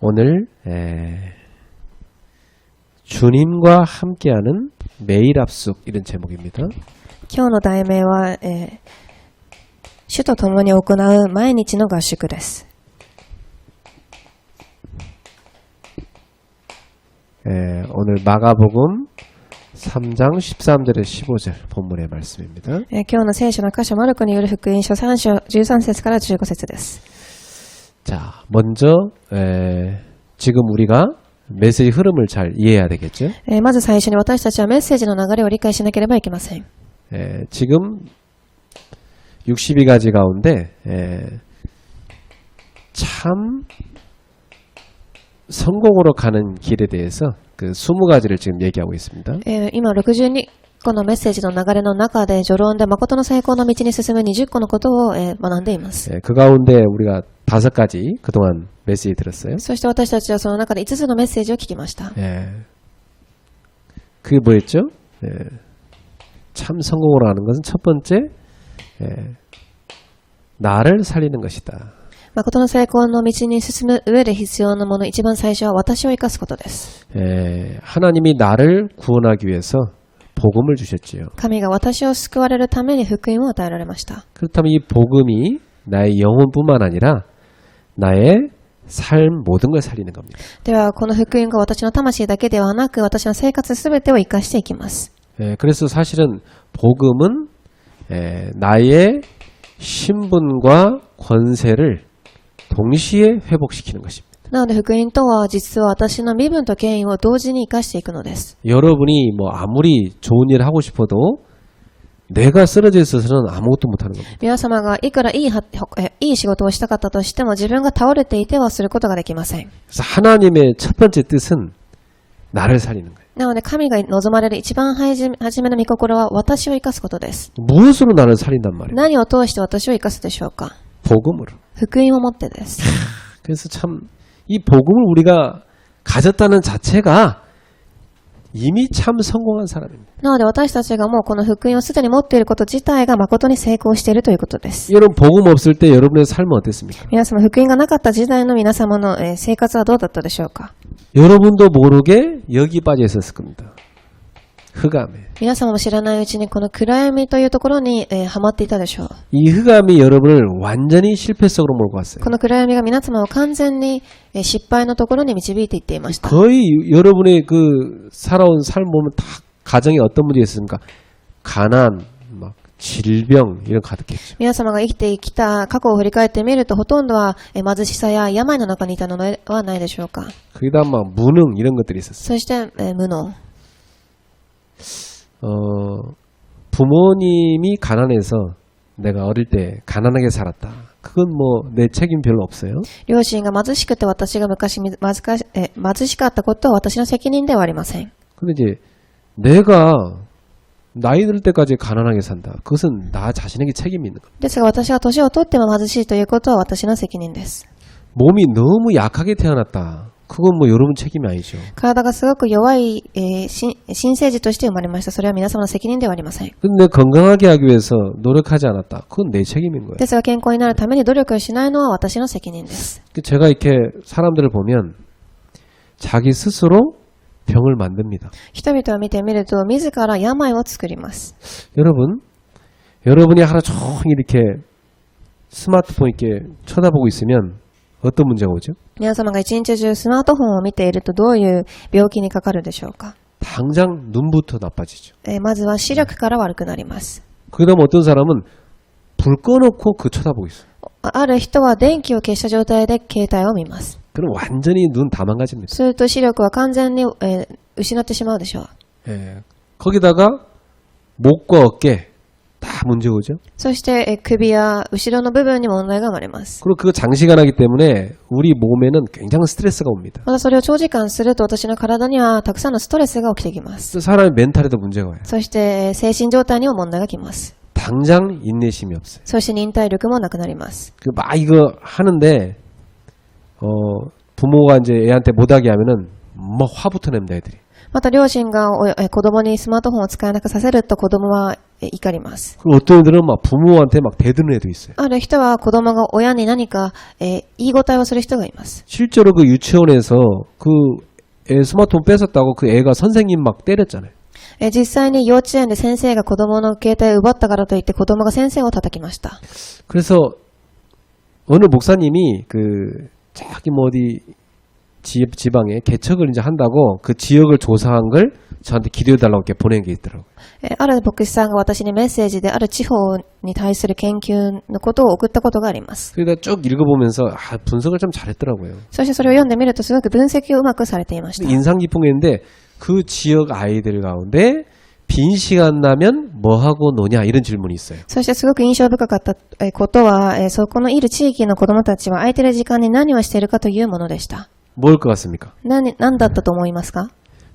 오늘 주님과 함께하는 매일 합숙 이런 제목입니다. 今日の題名は、主と共に行う毎日の合宿です。 오늘 마가복음 3장 13절에 15절 본문의 말씀입니다. 今日の聖書の箇所マルコによる福音書3章13節から15節です。 자, 먼저 지금 우리가 메시지 흐름을 잘 이해해야 되겠죠? まず最初に私たちはメッセージの流れを理解しなければいけません。 지금 62가지 가운데 참 성공으로 가는 길에 대해서 그 20가지를 지금 얘기하고 있습니다. 今62個のメッセージの流れの中で序論で誠の成功の道に進む20個のことを学んでいます。 그 가운데 우리가 5가지 그동안 메시지 들었어요. そして私たちはその中で5つのメッセージを聞きました。 그게 뭐였죠? 참 성공으로 하는 것은 첫 번째 나를 살리는 것이다. 誠の成功の道に進む上で必要なもの、一番最初は私を生かすことです。 하나님이 나를 구원하기 위해서 복음을 주셨지요. 神が私を救われるために福音を与えられました。 그렇다면 이 복음이 나의 영혼뿐만 아니라 나의 삶 모든 걸 살리는 겁니다. ではこの福音が私の魂だけではなく私の生活すべてを生かしていきます。 그래서 사실은 복음은 나의 신분과 권세를 동시에 회복시키는 것입니다. なので福音とは実は私の身分と権威を同時に生かしていくのです。 여러분이 뭐 아무리 좋은 일을 하고 싶어도 내가 쓰러져 있어서는 아무것도 못하는 겁니다. 皆様がいくらいい仕事をしたかったとしても自分が倒れていてはすることができません。 그래서 하나님의 첫 번째 뜻은 나를 살리는 거예요. なので神が望まれる一番初めの御心は私を生かすことです。 무엇으로 나를 살린단 말이에요? 何を通して私を生かすでしょうか。 복음으로. 福音をもってです。 그래서 참 이 복음을 우리가 가졌다는 자체가 이미 참 성공한 사람입니다. なので私たちがもうこの福音をすでに持っていること自体が誠に成功しているということです。 여러분 복음 없을 때 여러분의 삶은 어땠습니까? 皆様福音がなかった時代の皆様の生活はどうだったでしょうか。 여러분도 모르게 여기 빠져 있었을 겁니다. 흑암에. 皆様も知らないうちにこの暗闇というところにハマっていたでしょう。 이 흑암이 여러분을 완전히 실패 속으로 몰고 왔어요. この暗闇が皆様を完全に失敗のところに導いていっていました。 거의 여러분의 그 살아온 삶 보면 다 가정에 어떤 문제가 있습니까? 가난, 막 질병 이런 가득했죠. 皆様が生きてきた過去を振り返ってみるとほとんどは貧しさや病の中にいたのではないでしょうか。 거기다 막 무능 이런 것들이 있었어요. そして無能。 부모님이 가난해서 내가 어릴 때 가난하게 살았다. 그건 뭐 내 책임 별로 없어요. 両親が貧しくて私が昔貧しかったことは私の責任ではありません。 근데 이제 내가 나이 들 때까지 가난하게 산다. 그것은 나 자신에게 책임이 있는 거예요. ですが私が年を取っても貧しいということは私の責任です。 몸이 너무 약하게 태어났다. 그건 뭐 여러분 책임이 아니죠. 体がすごく弱い、新生児として生まれました。それは皆様の責任ではありません。 근데 건강하게 하기 위해서 노력하지 않았다. 그건 내 책임인 거예요. ですが健康になるために努力をしないのは私の責任です。 제가 이렇게 사람들을 보면 자기 스스로 병을 만듭니다. 人々を見てみると自ら病を作ります。 여러분이 하루 종일 이렇게 스마트폰 이렇게 쳐다보고 있으면 어떤 문제가 오죠? 皆様が一日中スマートフォンを見ているとどういう病気にかかるでしょうか。 당장 눈부터 나빠지죠. まずは視力から悪くなります。 그다음 어떤 사람은 불 꺼놓고 그 쳐다보고 있어요. ある人は電気を消した状態で携帯を見ます。 그럼 완전히 눈 다 망가집니다. すると視力は完全に、失ってしまうでしょう。 거기다가 목과 어깨 다 문제 오죠. そして、首や後ろの部分に問題が生まれます。 그리고 그거 장시간 하기 때문에 우리 몸에는 굉장한 스트레스가 옵니다. またそれを長時間すると私の体にはたくさんのストレスが起きてきます。 사람의 멘탈에도 문제가 와요. そして、精神状態にも問題がきます。 당장 인내심이 없어요. そして忍耐力もなくなります。 막 이거 하는데 부모가 이제 애한테 못하게 하면은 막 화부터 냅니다 애들이. また両親が子供にスマートフォンを使えなくさせると子供は怒ります。 그리고 어떤 애들은 막 부모한테 막 대드는 애도 있어요. ある人は子供が親に何か、言い答えをする人がいます。 실제로 그 유치원에서 그 애 스마트폰 뺏었다고 그 애가 선생님 막 때렸잖아요. 実際に幼稚園で先生が子供の携帯を奪ったからといって子供が先生を叩きました。 그래서 어느 목사님이 그 저기 뭐 어디 지방에 개척을 이제 한다고 그 지역을 조사한 걸 저한테 기도해달라고 이렇게 보낸 게 있더라고요. ある牧師さんが私にメッセージである地方に対する研究のことを送ったことがあります。 그러다 쭉 읽어보면서 분석을 좀 잘했더라고요. そしてそれを読んでみるとすごく分析をうまくされていました。 인상 깊은 게 있는데 그 지역 아이들 가운데 빈 시간 나면 뭐 하고 노냐 이런 질문이 있어요. そしてすごく印象深かったことは、そこのいる地域の子供たちは空いている時間に何をしているかというものでした。 뭘 것 같습니까? 何だったと思いますか？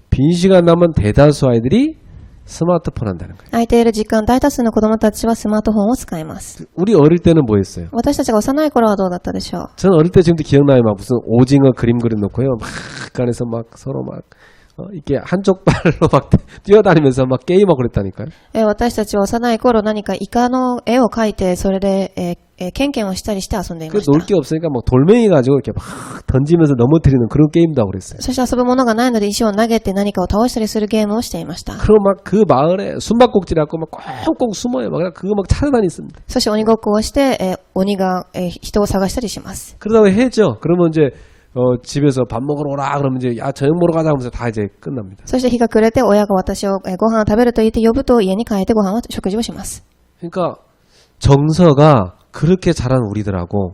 빈 시간 나면 대다수 아이들이 스마트폰 한다는 거예요. 空いている時間、大多数の子供たちはスマートフォンを使います。 우리 어릴 때는 뭐 했어요? 私たちが幼い頃はどうだったでしょう？ 저는 어릴 때 지금도 기억나요. 막 무슨 오징어 그림 그려놓고요. 막 그 안에서 막 서로 막 이렇게 한쪽 발로 막 뛰어다니면서 막 게임하고 그랬다니까요. 私たちは幼い頃何かイカの絵を描いてそれで、ケンケンをしたりして遊んでいま 그 した。 놀 게 없으니까 뭐 돌멩이 가지고 이렇게 막 던지면서 넘어뜨리는 그런 게임도 하고 그랬어요. そして遊ぶものがないので石を投げて何かを倒したりするゲームをしていました。 그럼 막 그 마을에 숨바꼭질하고 막 꽁꽁 숨어요. 막 그거 막 찾아다녔습니다. そして鬼ごっこをして、鬼が、人を探したりします。 그러다가 해죠. 그러면 이제 집에서 밥 먹으러 오라 그러면 이제 야 저녁 먹으러 가자 하면서 다 이제 끝납니다. そして日が暮れて親が私を、ご飯を食べると言って呼ぶと家に帰って食事をします。 그러니까 정서가 그렇게 자란 우리들하고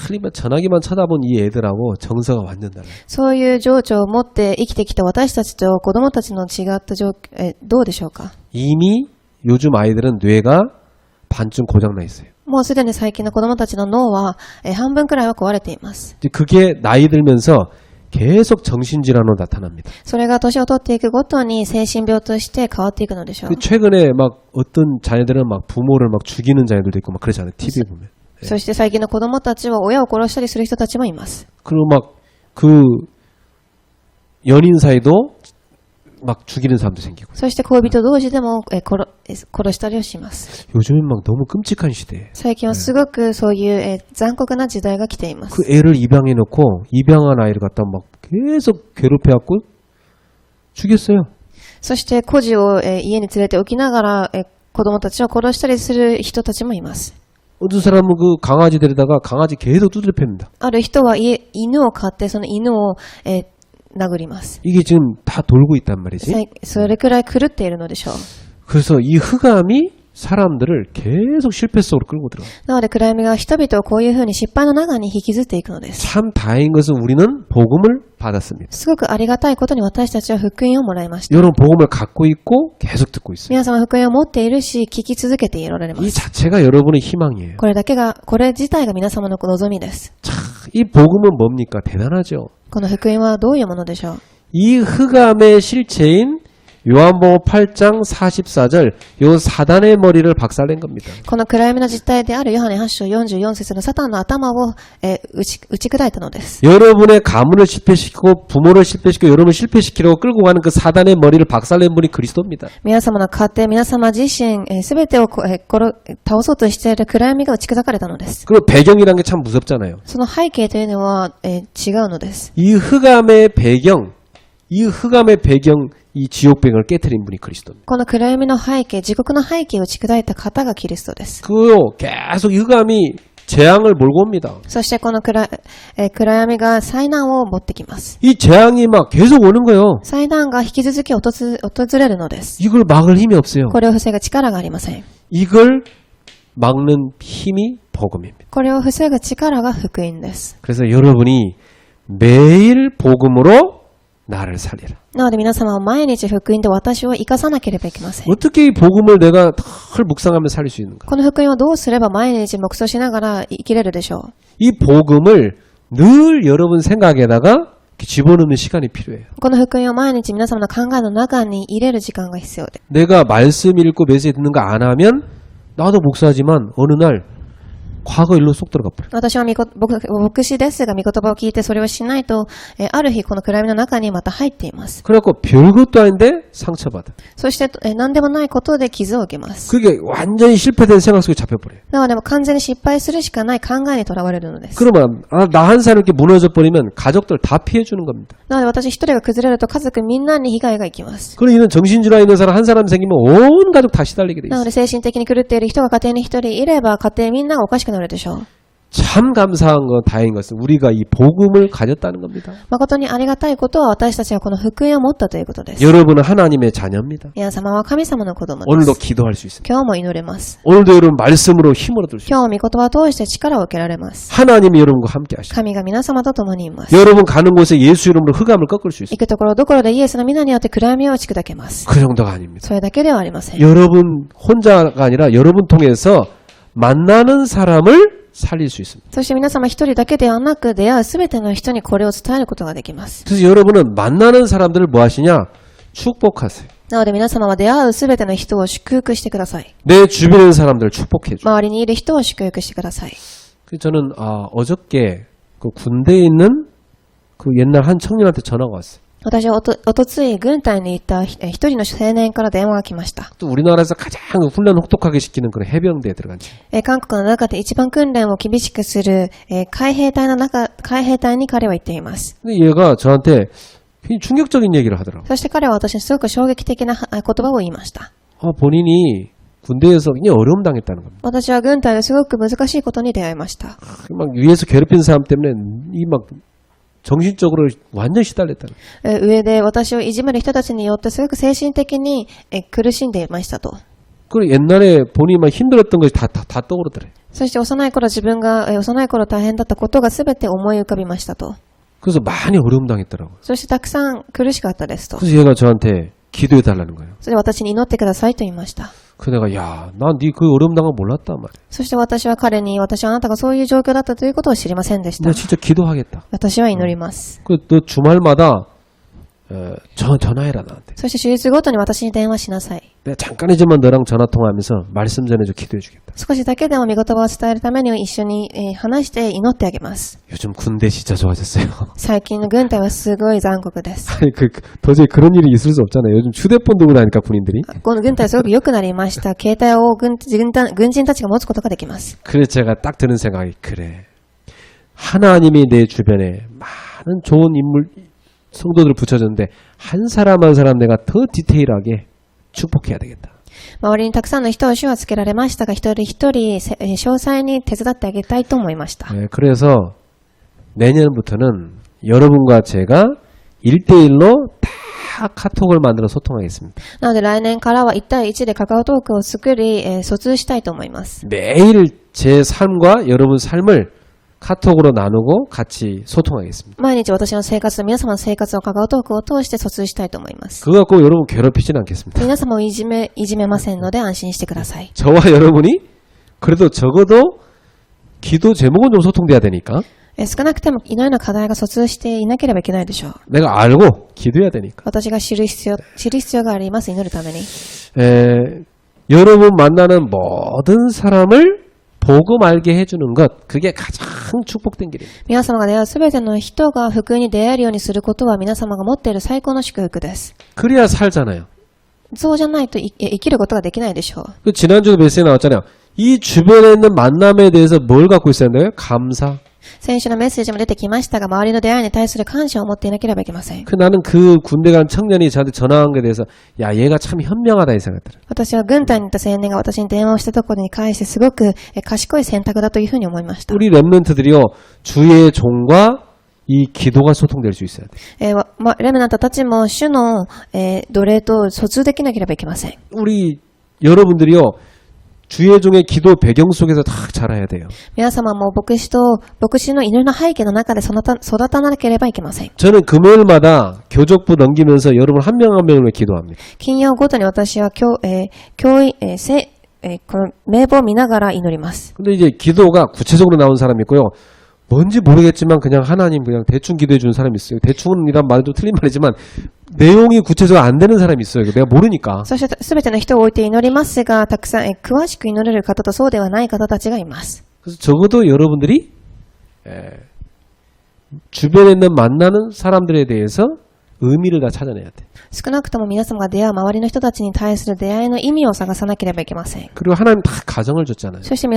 틀리면 전화기만 쳐다본 이 애들하고 정서가 완전 달라요. そういう情緒を持って生きてきた私たちと子供たちの違ったどうでしょうか？ 이미 요즘 아이들은 뇌가 반쯤 고장나 있어요. もうすでに最近の子供たちの脳は、半分くらいは壊れています。 이제 그게 나이 들면서 계속 정신질환으로 나타납니다. それが年を取っていくごとに精神病として変わっていくのでしょう。 그 최근에 막 어떤 자녀들은 막 부모를 막 죽이는 자녀들도 있고 막 그러잖아요. TV 보면. そして最近の子供たちは親を殺したりする人たちもいます。 그리고 막 그 연인 사이도 막 죽이는 사람도 생기고. そして恋人同士でも、殺したりをします。 요즘엔 막 너무 끔찍한 시대예요. 最近はすごくそういう、残酷な時代が来ています。 그 애를 입양해 놓고 입양한 아이를 갖다 막 계속 괴롭혀 갖고 죽였어요. そして孤児を、家に連れておきながら、子供たちを殺したりする人たちもいます。 어떤 사람은 그 강아지 데려다가 강아지 계속 두드려 팹니다. ある人は犬を飼ってその犬を、殴ります。 이게 지금 다 돌고 있단 말이지. それくらい狂っているのでしょう。 그래서 이 흑암이 사람들을 계속 실패 속으로 끌고 들어가요. なので暗闇が人々をこういうふうに失敗の中に引きずっていくのです。 참 다행인 것은 우리는 복음을 받았습니다. すごくありがたいことに私たちは福音をもらいました。 여러분 복음을 갖고 있고 계속 듣고 있어요. 皆様福音を持っているし、聞き続けていられま 이 す。 자체가 여러분의 희망이에요. これ自体が皆様の望みです。 이 복음은 뭡니까? 대단하죠. この福音はどういうものでしょう？ 이 흑암의 실체인 요한복음 8장 44절 요 사단의 머리를 박살낸 겁니다. この暗闇の実態であるヨハネ8章44節のサタンの頭を、打ち砕いたのです。 여러분의 가문을 실패시키고 부모를 실패시키고 여러분을 실패시키려고 끌고 가는 그 사단의 머리를 박살낸 분이 그리스도입니다. 皆様の家庭、皆様自身、すべてを、倒そうとしている暗闇が打ち砕かれたのです。 그리고 배경이란 게 참 무섭잖아요. その背景というのは、違うのです。 이 흑암의 배경 이 지옥배경을 깨트린 분이 그리스도입니다. この暗闇の背景、地獄の背景を打ち砕いた方がキリストです。 그요 계속 이 흑암이 재앙을 몰고 옵니다. そしてこの暗闇が災難を持ってきます。 이 재앙이 막 계속 오는 거예요. 災難が引き続き訪れるのです。 이걸 막을 힘이 없어요. これを防ぐ力がありません。 이걸 막는 힘이 복음입니다. これを防ぐ力が福音です。 그래서 여러분이 매일 복음으로 나를 살리라. なので皆様は毎日福音で私を生かさなければいけません。 어떻게 이 복음을 내가 늘 묵상하며 살릴 수 있는가? この福音をどうすれば毎日黙想しながら生きれるでしょう。 이 복음을 늘 여러분 생각에다가 이렇게 집어넣는 시간이 필요해요. この福音を毎日皆様の考えの中に入れる時間が必要で。 내가 말씀 읽고 메시지 듣는 거 안 하면 나도 목사지만 어느 날 과거 일로 쏙 들어가 버려. 私は牧師ですが、御言葉を聞いてそれをしないと、ある日この暗闇の中にまた入っています。 그래갖고 별것도 아닌데 상처받아. そして、何でもないことで傷を受けます。 그게 완전히 실패된 생각 속에 잡혀버려요. なのでもう完全に失敗するしかない考えにとらわれるのです。 그러면 나 한 사람 이렇게 무너져 버리면 가족들 다 피해 주는 겁니다. なので私一人が崩れると家族みんなに被害が行きます。 그리고 이는 정신질환 있는 사람 한 사람 생기면 온 가족 다 시달리게 돼 なの 있어요. で精神的に狂っている人が家庭に一人いれば家庭みんながおかしくなるでしょう。 참 감사한 건 다행인 것은 우리가 이 복음을 가졌다는 겁니다. 誠にありがたいことは私たちはこの福音を持ったということです。 여러분은 하나님의 자녀입니다. 皆様は神様の子供で 오늘도 す。 기도할 수 있습니다. 今日も祈れます。 오늘도 여러분 말씀으로 힘을 얻을 수 있습니다. 今日も御言葉を通して力を受けられます。 하나님이 여러분과 함께 하십니다. 神が皆様と共にいます。 여러분 가는 곳에 예수 이름으로 흑암을 꺾을 수 있습니다. 行くところどころでイエスの皆によって暗闇を打ち砕けます。 그 정도가 아닙니다. それだけではありません。 여러분 혼자가 아니라 여러분 통해서 만나는 사람을 살릴 수 있습니다. そして皆様一人だけではなく出会うすべての人にこれを伝えることができます。 그래서 여러분은 만나는 사람들을 뭐 하시냐? 축복하세요. なので皆様は出会うすべての人を祝福してください。 내 주변에 있는 사람들을 축복해 줘. 周りにいる人を祝福してください。 저는 어저께 그 군대에 있는 그 옛날 한 청년한테 전화가 왔어요. 私はおとつい軍隊に行った一人の青年から電話が来ました。 또 우리나라에서 가장 훈련 혹독하게 시키는 그런 해병대에 들어간 지. 韓国の中で一番訓練を厳しくする海兵隊に彼は行っています。 근데 얘가 저한테 굉장히 충격적인 얘기를 하더라고요. そして彼は私にすごく衝撃的な言葉を言いました。 본인이 군대에서 굉장히 어려움 당했다는 겁니다. 私は軍隊ですごく難しいことに出会いました。 막 위에서 괴롭힌 사람 때문에 이 막 정신적으로 완전 시달렸다는 거예요. 上で私をいじめる人たちによってすごく精神的に苦しんでいましたと。 그리고 옛날에 본인이 막 힘들었던 것이 다 떠오르더래요. そして幼い頃自分が幼い頃大変だったことが全て思い浮かびましたと。 그래서 많이 어려움 당했더라고요. そしてたくさん苦しかったですと。 그래서 얘가 저한테 기도해 달라는 거예요. それで私に祈ってくださいと言いました。 그래서 내가 난 네 그 어려움 당한 거 몰랐단 말이야. そして私は彼に私はあなたがそういう状況だったということを知りませんでした 내가 。 진짜 기도하겠다. 私は祈ります。 너 주말마다 전화해라 나한테. そして手術ごとに私に電話しなさい。 내가 잠깐이지만 너랑 전화 통화하면서 말씀 전해줘 기도해 주겠다. 少しだけでも御言葉を伝えるために一緒に話して祈ってあげます。 요즘 군대 진짜 좋아졌어요. 最近の軍隊はすごい残酷です。 아니 도저히 그런 일이 있을 수 없잖아요. 요즘 휴대폰 들고 다니까 군인들이. この軍隊はすごく良くなりました。携帯を軍人たちが持つことができます。 그래서 제가 딱 드는 생각이 그래. 하나님이 내 주변에 많은 좋은 인물 성도들을 붙여줬는데 한 사람 한 사람 내가 더 디테일하게 축복해야 되겠다. 周りにたくさんの人を主はつけられましたが、一人一人詳細に手伝ってあげたいと思いました。 그래서 내년부터는 여러분과 제가 1대1로 다 카톡을 만들어 소통하겠습니다. なので来年からは1対1でカカオトークを作り、疎通したいと思います。 매일 제 삶과 여러분 삶을 카톡으로 나누고 같이 소통하겠습니다. 毎日私の生活と皆様の生活をカカオトークを通して疎通したいと思います。 그거 갖고 여러분 괴롭히진 않겠습니다. 皆様をいじめませんので安心してください。 저와 여러분이 그래도 적어도 기도 제목은 좀 소통돼야 되니까 少なくても祈りの課題が疎通していなければいけないでしょう。 내가 알고 기도해야 되니까 私が知る必要があります。祈るために。 여러분 만나는 모든 사람을 복음 알게 해주는 것 그게 가장 축복된 길입니다. 皆様が出会うすべての人が福音に出会えるようにすることは皆様が持っている最高の祝福です。 그래야 살잖아요. そうじゃないと生きることができないでしょう。 지난주에 메시지 나왔잖아요. 이 주변에 있는 만남에 대해서 뭘 갖고 있어야 돼요? 감사. 先週のメッセージも出てきましたが、周りの出会いに対する感謝を持っていなければいけません。 나는 그 군대 간 청년이 저한테 전화한 것에 대해서 야 얘가 참 현명하다 이 생각 들어요. 私は軍隊に行った青年が私に電話をしたところに関してすごく賢い選択だというふうに思いました。 우리 랩런트들이요 주의 종과 이 기도가 소통될 수 있어야 돼. レムナントたちも主の奴隷と疎通できなければいけません。 우리 여러분들이요 주의 종의 기도 배경 속에서 다 자라야 돼요. 皆様も牧師の祈りの背景の中で育たなければいけません。 저는 금요일마다 교족부 넘기면서 여러분 한 명 한 명을 위해 기도합니다. 金曜ごとに私はこの名簿を見ながら祈ります。 근데 이제 기도가 구체적으로 나온 사람이 있고요. 뭔지 모르겠지만 그냥 하나님 그냥 대충 기도해 주는 사람이 있어요. 대충이란 말도 틀린 말이지만 내용이 구체적으로 안 되는 사람이 있어요. 내가 모르니까. そしてすべての人を置いて祈りますが、たくさん詳しく祈れる方とそうではない方たちがいます。 그래서 적어도 여러분들이 주변에 있는 만나는 사람들에 대해서 의미를 다 찾아내야 돼. 少なくとも皆様が出会う周りの人たちに対する出会いの意味を探さなければいけません。 그리고 하나님 다 가정을 줬잖아요. そして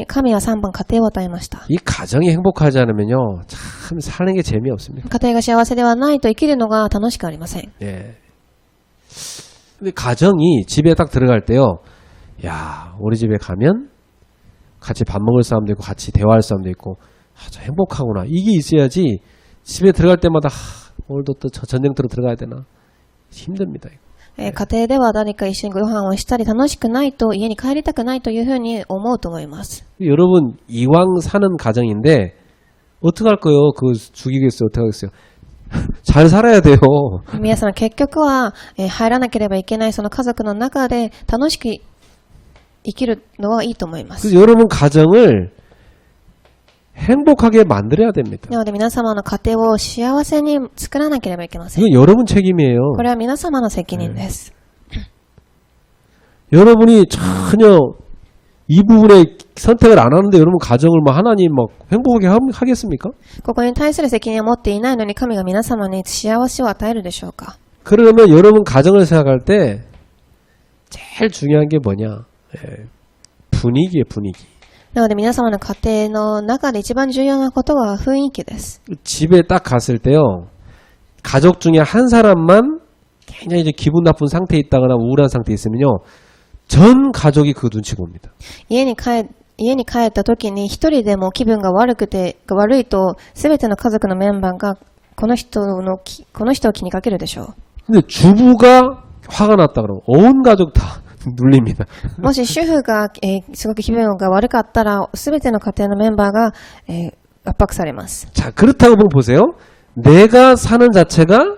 神は3番家庭を与えました。 이 가정이 행복하지 않으면요, 참 사는 게 재미없습니다. 家庭が幸せではないと生きるのが楽しくありません。 예. 근데 가정이 집에 딱 들어갈 때요, 야, 우리 집에 가면 같이 밥 먹을 사람도 있고 같이 대화할 사람도 있고, 저 행복하구나. 이게 있어야지 집에 들어갈 때마다 오늘도 또 전쟁터로 들어가야 되나 힘듭니다. 家庭では誰か一緒にご飯をしたり楽しくないと家に帰りたくないというふうに思うと思います。 여러분 이왕 사는 가정인데 어떡할 거예요? 그거 죽이겠어요? 어떡하겠어요? 잘 살아야 돼요. 皆さん結局は入らなければいけないその家族の中で楽しく生きるのはいいと思います。 그래서 여러분 가정을 행복하게 만들어야 됩니다. なので皆様の家庭を幸せに作らなければいけません。 이건 여러분 책임이에요. これは皆様の責任です。 여러분이 전혀 이 부분에 선택을 안 하는데 여러분 가정을 뭐 하나님 막 행복하게 하겠습니까? ここに対する責任を持っていないのに神が皆様に幸せを与えるでしょうか。 그러면 여러분 가정을 생각할 때 제일 중요한 게 뭐냐? 분위기예요, 분위기. なので皆様の家庭の中で一番重要なことは雰囲気です。 집에 딱 갔을 때요. 가족 중에 한 사람만 굉장히 이제 기분 나쁜 상태에 있다거나 우울한 상태에 있으면요. 전 가족이 그 눈치 봅니다. 家に帰った時に一人でも気分が悪いと全ての家族のメンバーがこの人を気にかけるでしょう。 근데 주부가 화가 났다 그러면 온 가족 다 눌립니다. もし主婦が、すごく気分が悪かったら全ての家庭のメンバーが、圧迫されます。 자, 그렇다고 보면 보세요. 내가 사는 자체가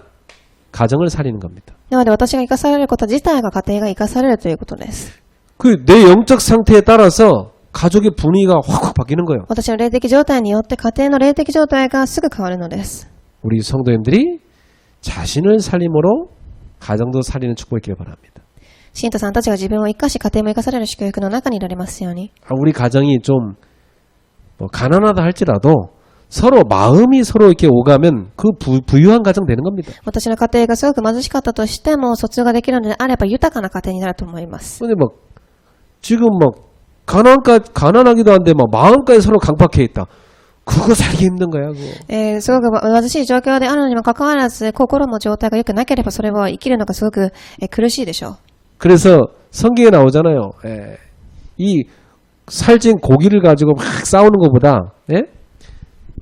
가정을 살리는 겁니다. なので私が生かされること自体が家庭が生かされるということです。 그 내 영적 상태에 따라서 가족의 분위기가 확확 바뀌는 거예요. 私の霊的状態によって家庭の霊的状態がすぐ変わるのです。 우리 성도님들이 자신을 살림으로 가정도 살리는 축복이길 바랍니다. 信徒さんたちが自分を生かし家庭も生かされる祝福の中にいられますように。 우리 가정이 좀 뭐 가난하다 할지라도 서로 마음이 서로 이렇게 오가면 그 부유한 가정 되는 겁니다. 私の家庭がすごく貧しかったとしても疎通ができるのであれば豊かな家庭になると思います。 근데 막 지금 막 가난하기도 한데 막 마음까지 서로 강박해 있다. 그거 살기 힘든 거야, 그거. すごく貧しい状況であるのにもかかわらず心の状態が良くなければそれは生きるのがすごく苦しいでしょう。 그래서 성경에 나오잖아요. 이 살찐 고기를 가지고 막 싸우는 것보다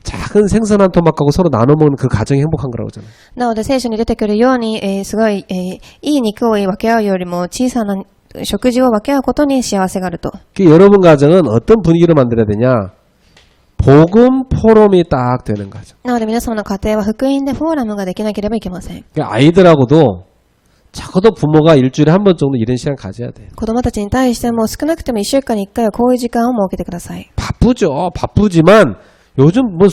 작은 생선 한 토막하고 서로 나눠 먹는 그 가정이 행복한 거라고 하잖아요. なので聖書に出てくるように、すごい、いい肉を分け合うよりも小さな食事を分け合うことに幸せがあると。 여러분 가정은 어떤 분위기를 만들어야 되냐? 복음 포럼이 딱 되는 거죠. なので皆様の家庭は福音でフォーラムができなければいけません。 아이들하고도 적어도 부모가 일주일에 한 번 정도 이런 시간 가져야 돼요. 子供たちに対しても少なくても1週間に1回はこういう時間を設けてください。 바쁘죠. 바쁘지만 요즘 뭐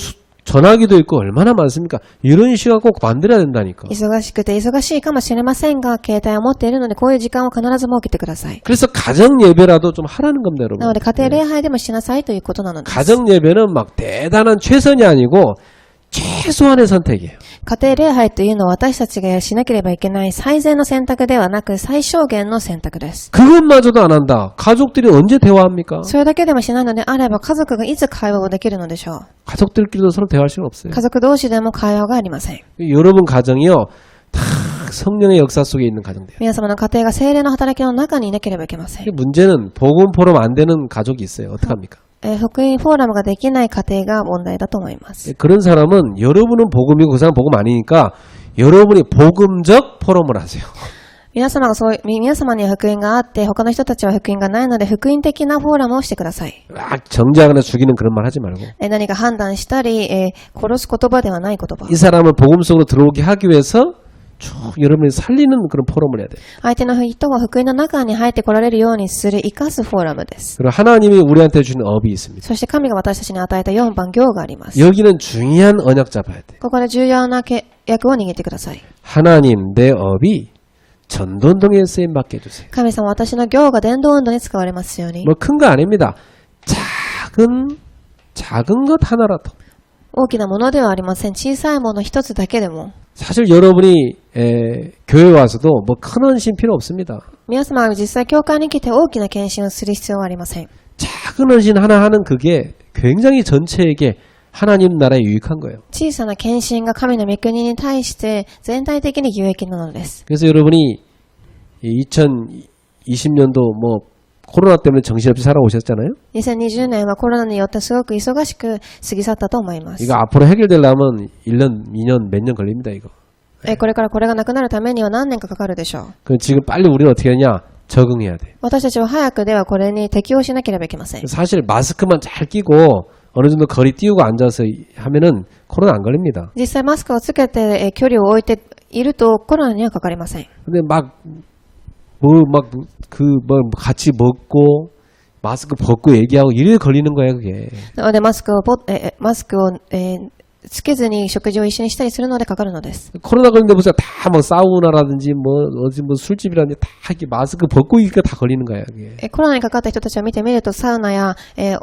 전화기도 있고 얼마나 많습니까? 이런 시간 꼭 만들어야 된다니까. 忙しくて忙しいかもしれませんが、携帯を持っているのでこういう時間を必ず設けてください。 그래서 가정 예배라도 좀 하라는 겁니다, 여러분. なので家庭礼拝でもしなさいということなのです。 가정 예배는 막 대단한 최선이 아니고 최소한의 선택이에요. 家庭礼拝というのは私たちがしなければいけない最善の選択ではなく最小限の選択です。 그것마저도 안 한다. 가족들이 언제 대화합니까? それだけでもしないのであれば家族がいつ会話をできるのでしょう。 가족들끼리도 서로 대화할 시간 없어요. 家族同士でも会話がありません。 여러분 가정이요. 다 성령의 역사 속에 있는 가정들이에요. 皆様の家庭が聖霊の働きの中にいなければいけません。 문제는 복음 포럼 안 되는 가족이 있어요. 어떡합니까? 福音フォーラムができない家庭が問題だと思います。 그런 사람은 여러분은 복음이고 그 사람은 복음 아니니까 여러분이 복음적 포럼을 하세요. 皆様には福音があって他の人たちは福音がないので福音的なフォーラムをしてください。 막 정죄하거나 죽이는 그런 말 하지 말고 何か判断したり、殺す言葉ではない言葉。 이 사람을 복음 속으로 들어오게 하기 위해서 쭉 여러분이 살리는 그런 포럼을 해야 돼요. 相手の人は福音の中に入ってこられるようにする生かすフォーラムです。 그리고 하나님이 우리한테 주는 업이 있습니다. そして神が私たちに与えた4番行があります。 여기는 중요한 언약 잡아야 돼요. ここで重要な役を握ってください。 하나님 내 업이 전도운동에 쓰임 받게 해주세요. 神様、私の行が伝道運動に使われますように。 뭐 큰 거 아닙니다. 작은 것 하나라도 大きなものではありません。小さいもの一つだけでも。 사실 여러분이 교회 와서도 뭐 큰 헌신 필요 없습니다. 皆様が実際教会に来て大きな献身をする必要はありません。 작은 헌신 하나 하는 그게 굉장히 전체에게 하나님 나라에 유익한 거예요. 小さな献身が神の御国に対して全体的に有益なのです。 그래서 여러분이 2020년도 뭐 코로나 때문에 정신없이 살아오셨잖아요. 2020年はコロナによってすごく忙しく過ぎ去ったと思います。 이거 앞으로 해결되려면 1년, 2년, 몇 년 걸립니다, 이거. これからこれがなくなるためには何年かかかるでしょう。 그럼 지금 빨리 우리는 어떻게 하냐? 적응해야 돼. 私たちは早くではこれに適応しなければいけません。 사실 마스크만 잘 끼고 어느 정도 거리 띄우고 앉아서 하면은 코로나 안 걸립니다. 実際マスクをつけて距離を置いているとコロナにはかかりません。 근데 같이 먹고 마스크 벗고 얘기하고 이래 걸리는 거야, 그게. なのでマスクをつけずに食事を一緒にしたりするのでかかるのです。 코로나 걸린데 보세요. 다 뭐 사우나라든지 어디 뭐 술집이라든지 다 이렇게 마스크 벗고 있으니까 다 걸리는 거야, 그게. コロナにかかった人たちを見てみるとサウナや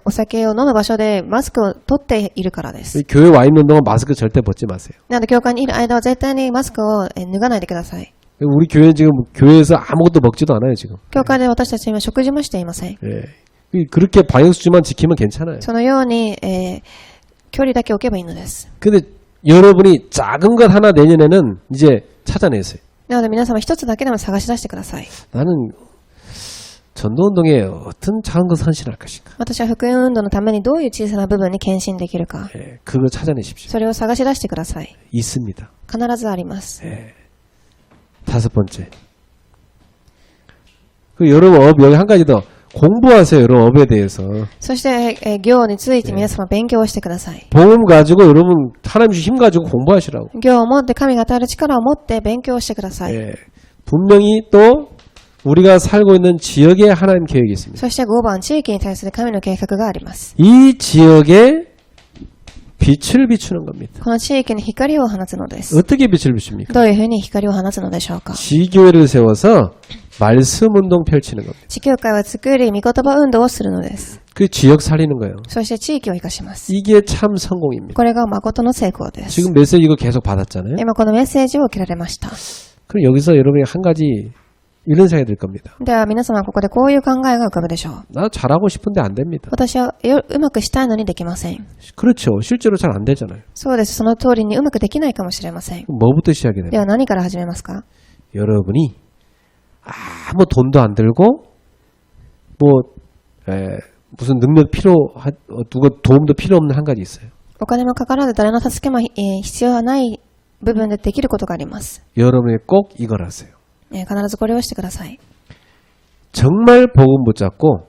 お酒を飲む場所でマスクを取っているからです。 교회 와 있는 동안 마스크 절대 벗지 마세요. なので教会にいる間は絶対にマスクを脱がないでください。 우리 교회는 지금 교회에서 아무것도 먹지도 않아요, 지금. 教会で私たちは今食事もしていません。 예. 그렇게 방역수칙만 지키면 괜찮아요. そのように距離だけ置けばいいのです。 근데 여러분이 작은 것 하나 내년에는 이제 찾아내세요. なので皆様一つだけでも探し出してください。 나는 전도운동에 어떤 작은 것 헌신할 것인가. 私は福音運動のためにどういう小さな部分に献身できるか。 예, 그걸 찾아내십시오. それを探し出してください。 있습니다. 必ずあります。 예. 5번째. 그 여러분 여기 한 가지 더 공부하세요. 여러분 업에 대해서. そして業について皆様勉強をしてください。 복음 가지고 여러분 하나님 주신 힘 가지고 공부하시라고. 業を持って神が与える力を持って勉強をしてください。 예. 분명히 또 우리가 살고 있는 지역에 하나님 계획이 있습니다. そして5番、地域に対する神の計画があります。 이 지역에 빛을 비추는 겁니다. この地域に光を放つのです。 어떻게 빛을 비춥니까? どういうふうに光を放つのでしょうか。 지교회를 세워서 말씀 운동 펼치는 겁니다. 地教会は作り、御言葉運動をするのです。 그 지역 살리는 거예요. そして地域を生かします。 이게 참 성공입니다. これが誠の成功です。 지금 메시지 이거 계속 받았잖아요. 今このメッセージを受けられました。 그럼 여기서 여러분이 한 가지 이런 생각이 들 겁니다. では皆様ここでこういう考えが浮かぶでしょう。 나 잘하고 싶은데 안 됩니다. 私はうまくしたいのにできません。 그렇죠. 실제로 잘 안 되잖아요. そうです。その通りにうまくできないかもしれません。 그럼 뭐부터 시작이 で 됩니까? は何から始めますか？ 여러분이 아무 돈도 안 들고 무슨 능력 누가 도움도 필요 없는 한 가지 있어요. お金もかからず誰の助けも必要はない部分でできることがあります。 여러분이 꼭 이걸 하세요. 必ずこれをしてください。 정말 복음 붙잡고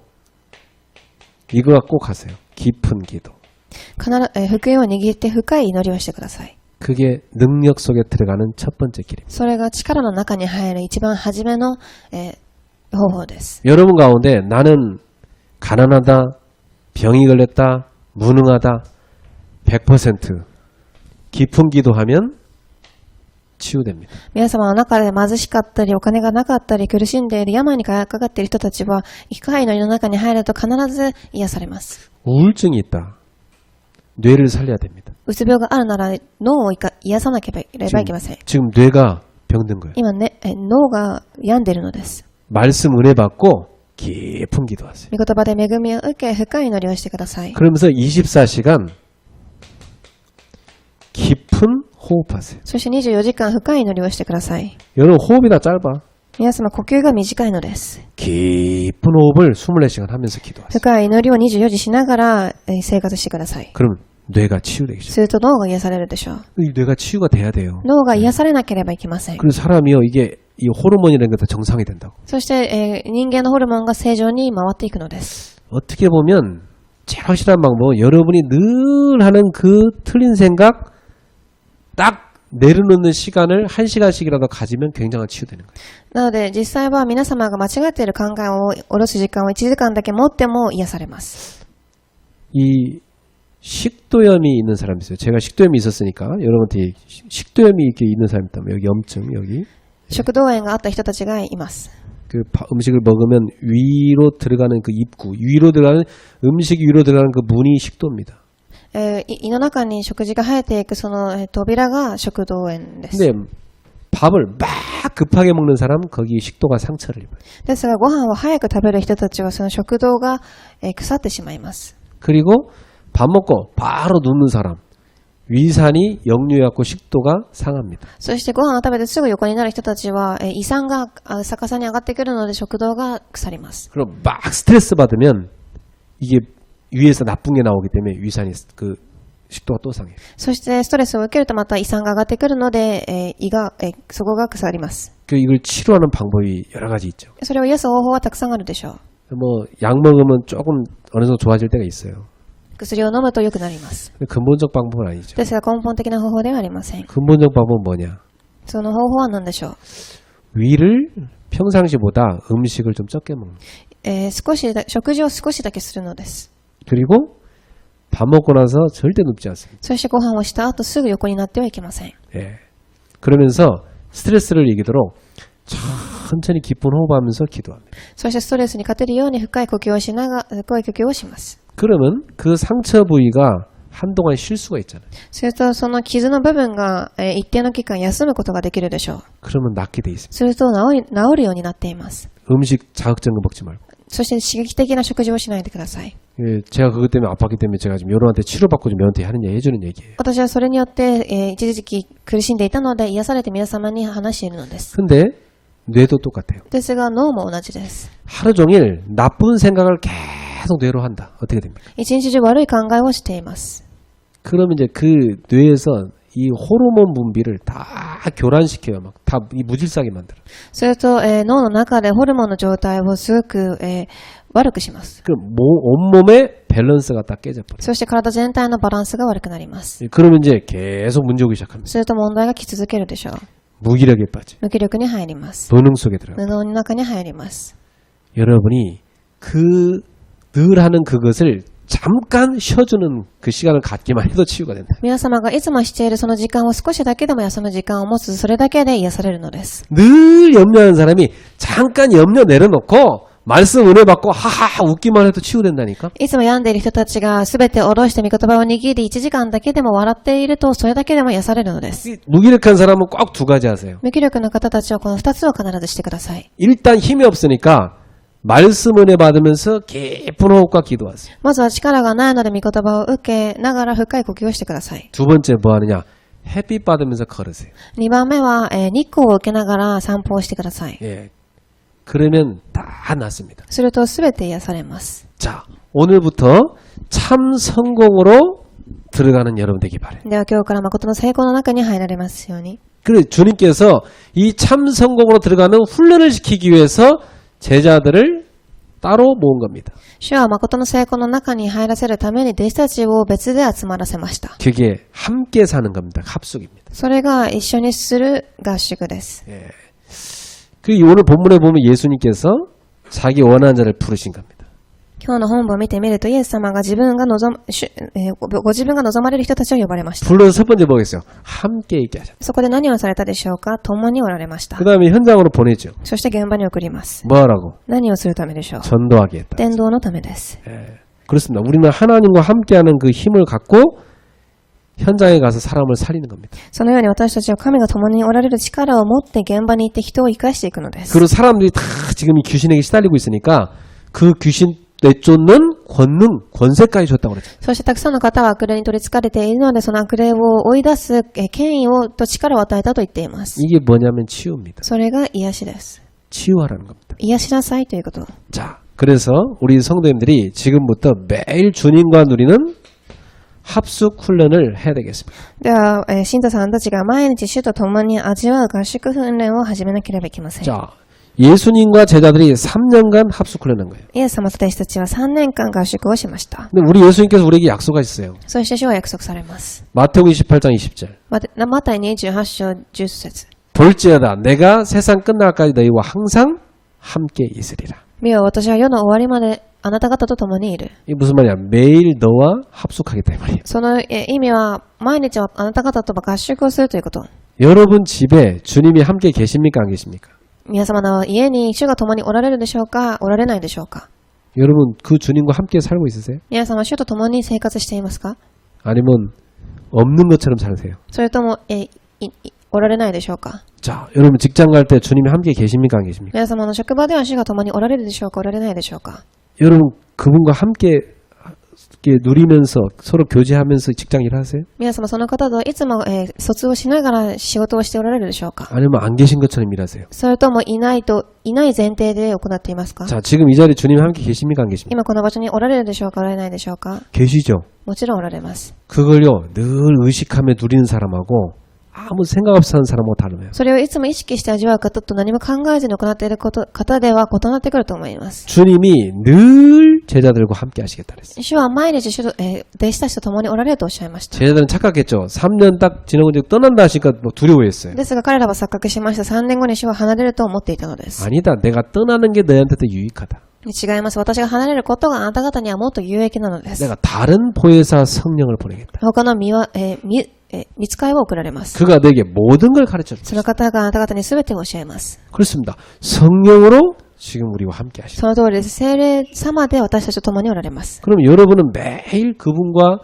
이거 꼭 하세요. 깊은 기도. 必ず福音を握って深い祈りをしてください。 그게 능력 속에 들어가는 첫 번째 길입니다. それが力の中に入る一番初めの方法です。 여러분 가운데 나는 가난하다, 병이 걸렸다, 무능하다, 100% 깊은 기도하면 치유됩니다. 皆様の中で貧しかったりお金がなかったり苦しんでいる病にかかっている人たちは深い祈りの中に入ると必ず癒されます。 우울증이 있다. 뇌를 살려야 됩니다. うつ病があるなら脳を癒さなければいけません。 지금 뇌가 병든 거예요. 今ね、脳が病んでいるのです。 말씀 은혜 받고 깊은 기도하세요. 御言葉で恵みを受け深い祈りをしてください。 그러면서 24시간 깊은 호흡하세요. そして24時間深い祈りをしてください。 여러분 호흡이 다 짧아. 皆様呼吸が短いのです。 깊은 호흡을 24시간 하면서 기도하세요. 深い祈りを24時しながら生活してください。 그러면 뇌가 치유되기 시작해요. すると脳が癒されるでしょう。 이 뇌가 치유가 돼야 돼요. 脳が癒されなければいけません。 그래서 사람이요 이게 이 호르몬이라는 게 다 정상이 된다고. そして、人間のホルモンが正常に回っていくのです。 어떻게 보면 제일 확실한 방법은 여러분이 늘 하는 그 틀린 생각 딱 내려놓는 시간을 1시간씩이라도 가지면 굉장한 치유되는 거예요. なので実際は皆様が間違っている考えを下ろす時間を1時間だけ持っても癒されます。 이 식도염이 있는 사람이 있어요. 제가 식도염이 있었으니까 여러분한테 식도염이 이렇게 있는 사람이 있다면 여기 염증 여기 食道炎があった人たちがいます。그 음식을 먹으면 위로 들어가는 그 입구, 위로 들어가는 음식 위로 들어가는 그 문이 식도입니다. 胃の中に食事が生えていくその扉が食道炎です。 근데 밥을 막 급하게 먹는 사람 거기 식도가 상처를 입어요. ですが、ご飯を早く食べる人たちはその食道が腐ってしまいます。 그리고 밥 먹고 바로 눕는 사람 위산이 역류해갖고 식도가 상합니다. そしてご飯を食べてすぐ横になる人たちは胃酸が逆さに上がってくるので食道が腐ります。 그럼 막 스트레스 받으면 이게 위에서 나쁜 게 나오기 때문에 위산이 그 식도가 또 상해요. そしてストレスを受けるとまた胃酸が上がってくるので胃がそこが腐ります。 그 이걸 치료하는 방법이 여러 가지 있죠. それを癒す方法はたくさんあるでしょう。 뭐 약 먹으면 조금 어느 정도 좋아질 때가 있어요. 薬を飲むと良くなります。 근데 근본적 방법은 아니죠. ですが根本的な方法ではありません。 근본적 방법은 뭐냐? その方法は何でしょう。 위를 평상시보다 음식을 좀 적게 먹는. 食事を少しだけするのです。 그리고 밥 먹고 나서 절대 눕지 않습니다. そしてご飯をした後すぐ横になってはいけません。 예. 그러면서 스트레스를 이기도록 천천히 깊은 호흡하면서 기도합니다. そしてストレスに勝てるように深い呼吸をします。 그러면 그 상처 부위가 한동안 쉴 수가 있잖아요. するとその傷の部分が一定の期間休むことができるでしょう。 그러면 낫게 돼 있습니다. すると治るようになっています。 음식 자극적인 거 먹지 말고. そして刺激的な食事をしないでください。 예, 제가 그것 때문에 아팠기 때문에 제가 지금 여러분한테 치료받고 좀 여러분한테 하는 얘기 해주는 얘기예요. 私はそれによって、一時期苦しんでいたので癒されて皆様に話しているのです。 근데 뇌도 똑같아요. ですが脳も同じです。 하루 종일 나쁜 생각을 계속 뇌로 한다. 어떻게 됩니까? 一日中悪い考えをしています。 그러면 이제 그 뇌에서 이 호르몬 분비를 다 교란시켜요. 막 다 이 무질서하게 만들어. すると、脳の中でホルモンの状態をすごく、悪くします。 그 온몸의 밸런스가 다 깨져버려요. そして体全体のバランスが悪くなります。 그러면 이제 계속 문제 오기 시작합니다. すると問題が来続けるでしょう。 무기력에 빠져. 無気力に入ります。 노능 속에 들어가. 無能の中に入ります。 여러분이 늘 하는 그것을 잠깐 쉬어주는 그 시간을 갖기만 해도 치유가 된다. 皆様がいつもしているその時間を少しだけでも休む時間を持つ、それだけで癒されるのです。 늘 염려하는 사람이 잠깐 염려 내려놓고 말씀 은혜 받고 하하 웃기만 해도 치유된다니까. いつも病んでいる人たちが全て下ろして御言葉を握り1時間だけでも笑っていると、それだけでも癒されるのです。 무기력한 사람은 꼭 두 가지 하세요. 無気力の方たちはこの2つを必ずしてください。 일단 힘이 없으니까 말씀 은혜 받으면서 깊은 호흡과 기도하세요. まずは力がないので御言葉を受けながら深い呼吸をしてください。 두 번째 뭐 하느냐? 햇빛 받으면서 걸으세요. 2番目は、日光を受けながら散歩をしてください。 예. 그러면 다 낫습니다. すると全て癒されます。 자, 오늘부터 참 성공으로 들어가는 여러분 되기 바래요. では今日から誠の成功の中に入られますように。 그래 주님께서 이 참 성공으로 들어가는 훈련을 시키기 위해서 제자들을 따로 모은 겁니다. 主は誠の成功の中に入らせるために弟子たちを別で集まらせました。 그게 함께 사는 겁니다. 합숙입니다. それが一緒にする合宿です。 예. 그 오늘 본문에 보면 예수님께서 자기 원하는 자를 부르신 겁니다. 今日の本文を見てみるとイエス様がご自分が望まれる人たちを呼ばれました。 불러서 첫 번째 뭐겠어요? 함께 있게 하셨다. そこで何をされたでしょうか。共におられました。 그 다음에 현장으로 보내죠. そして現場に送ります。 뭐하라고? 何をするためでしょう。 전도하게 했다. 伝道のためです。 예. 그렇습니다. 우리는 하나님과 함께하는 그 힘을 갖고 현장에 가서 사람을 살리는 겁니다. そのように私たちは神が共におられる力を持って現場に行って人を生かしていくのです。 그리고 사람들이 다 지금 이 귀신에게 시달리고 있으니까 그 귀신 내쫓는 권능, 권세까지 줬다고 그랬죠. そしてたくさんの方は悪霊に取り憑かれているので、その悪霊を追い出す権威と力を与えたと言っています。 이게 뭐냐면 치유입니다. それが癒しです。 치유하라는 겁니다. 癒しなさいということ。 자, 그래서 우리 성도님들이 지금부터 매일 주님과 누리는 합숙 훈련을 해야 되겠습니다. では、信徒さんたちが毎日主と共に味わう合宿訓練を始めなければいけません。 자, 예수님과 제자들이 3년간 합숙 훈련한 거예요. イエス様と弟子たちは3年間合宿をしました。 근데 우리 예수님께서 우리에게 약속하셨어요. そして主は約束されます。 마태복음 28장 20절. マタイ28章10節。 볼지어다 내가 세상 끝날까지 너희와 항상 함께 있으리라. 見よ、私は世の終わりまであなた方と共にいる。 이게 무슨 말이야? 매일 너와 합숙하겠다 이 말이에요. その意味は毎日はあなた方と合宿をするということ。 여러분 집에 주님이 함께 계십니까 안 계십니까? 皆様の家に主が共におられるでしょうか、おられないでしょうか。 여러분 그 주님과 함께 살고 있으세요? 皆様、主と共に生活していますか？ 아니면 없는 것처럼 사세요? それとも、おられないでしょうか。 자, 여러분 직장 갈 때 주님이 함께 계십니까 안 계십니까? 皆様の職場では主が共におられるでしょうか、おられないでしょうか。 여러분 그분과 함께 이렇게 누리면서 서로 교제하면서 직장 일하세요? 皆様、その方といつも、疎通をしながら仕事をしておられるでしょうか。 아니면 안 계신 것처럼 일하세요? それともいない前提で行っていますか。 자, 지금 이 자리에 주님이 함께 계십니까 안 계십니까? 今この場所におられるでしょうか、おられないでしょうか。 계시죠? もちろんおられます。 그걸요 늘 의식하며 누리는 사람하고 아무 생각 없이 사는 사람하고 다르네요. それをいつも意識して味わう方と何も考えずに行っている方では異なってくると思います。 주님이 늘 제자들과 함께 하시겠다 그랬어요. 主は毎日弟子たちと共におられるとおっしゃいました。 제자들은 착각했죠. 3년 딱 지나고 이제 떠난다 하시니까 뭐 두려워했어요. ですが彼らは錯覚しました。3年後に主は離れると思っていたのです。 아니다. 내가 떠나는 게 너희한테 더 유익하다. 違います。私が離れることがあなた方にはもっと有益なのです。 내가 다른 보혜사 성령을 보내겠다. 他の見つかいを送られます。 그가 너에게 모든 걸 가르쳐줄 その方があなた方に全てを教えます。 그렇습니다. 성령으로 지금 우리와 함께 하시죠. その通りです。聖霊様で私たちと共におられます。 그럼 여러분은 매일 그분과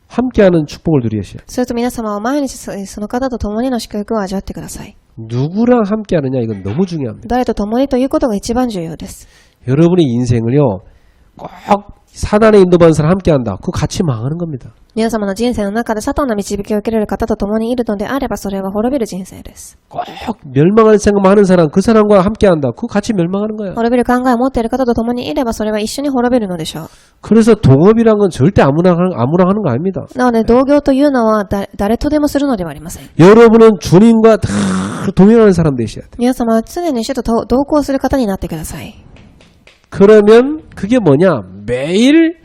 함께하는 축복을 누리셔야 돼요. それと皆様は毎日その方と共にの祝福を味わってください。 누구랑 함께하느냐 이건 너무 중요합니다. 誰と共にということが一番重要です。 여러분의 인생을요 꼭 사단의 인도받은 사람 함께한다. 그거 같이 망하는 겁니다. 皆様の人生の中でサタンの導きを受けられる方と共にいるのであればそれは滅びる人生です。 꼭 멸망할 생각만 하는 사람 그 사람과 함께한다. 그거 같이 멸망하는 거야. 滅びる考えを持っている方と共にいればそれは一緒に滅びるのでしょう。 그래서 동업이란 건 절대 아무나 하는 거 아닙니다. なので同業というのは誰とでもするのではありません。 여러분은 주님과 다 동행하는 사람 되셔야 돼요. 皆様は常に主と同行する方になってください。 그러면 그게 뭐냐? 매일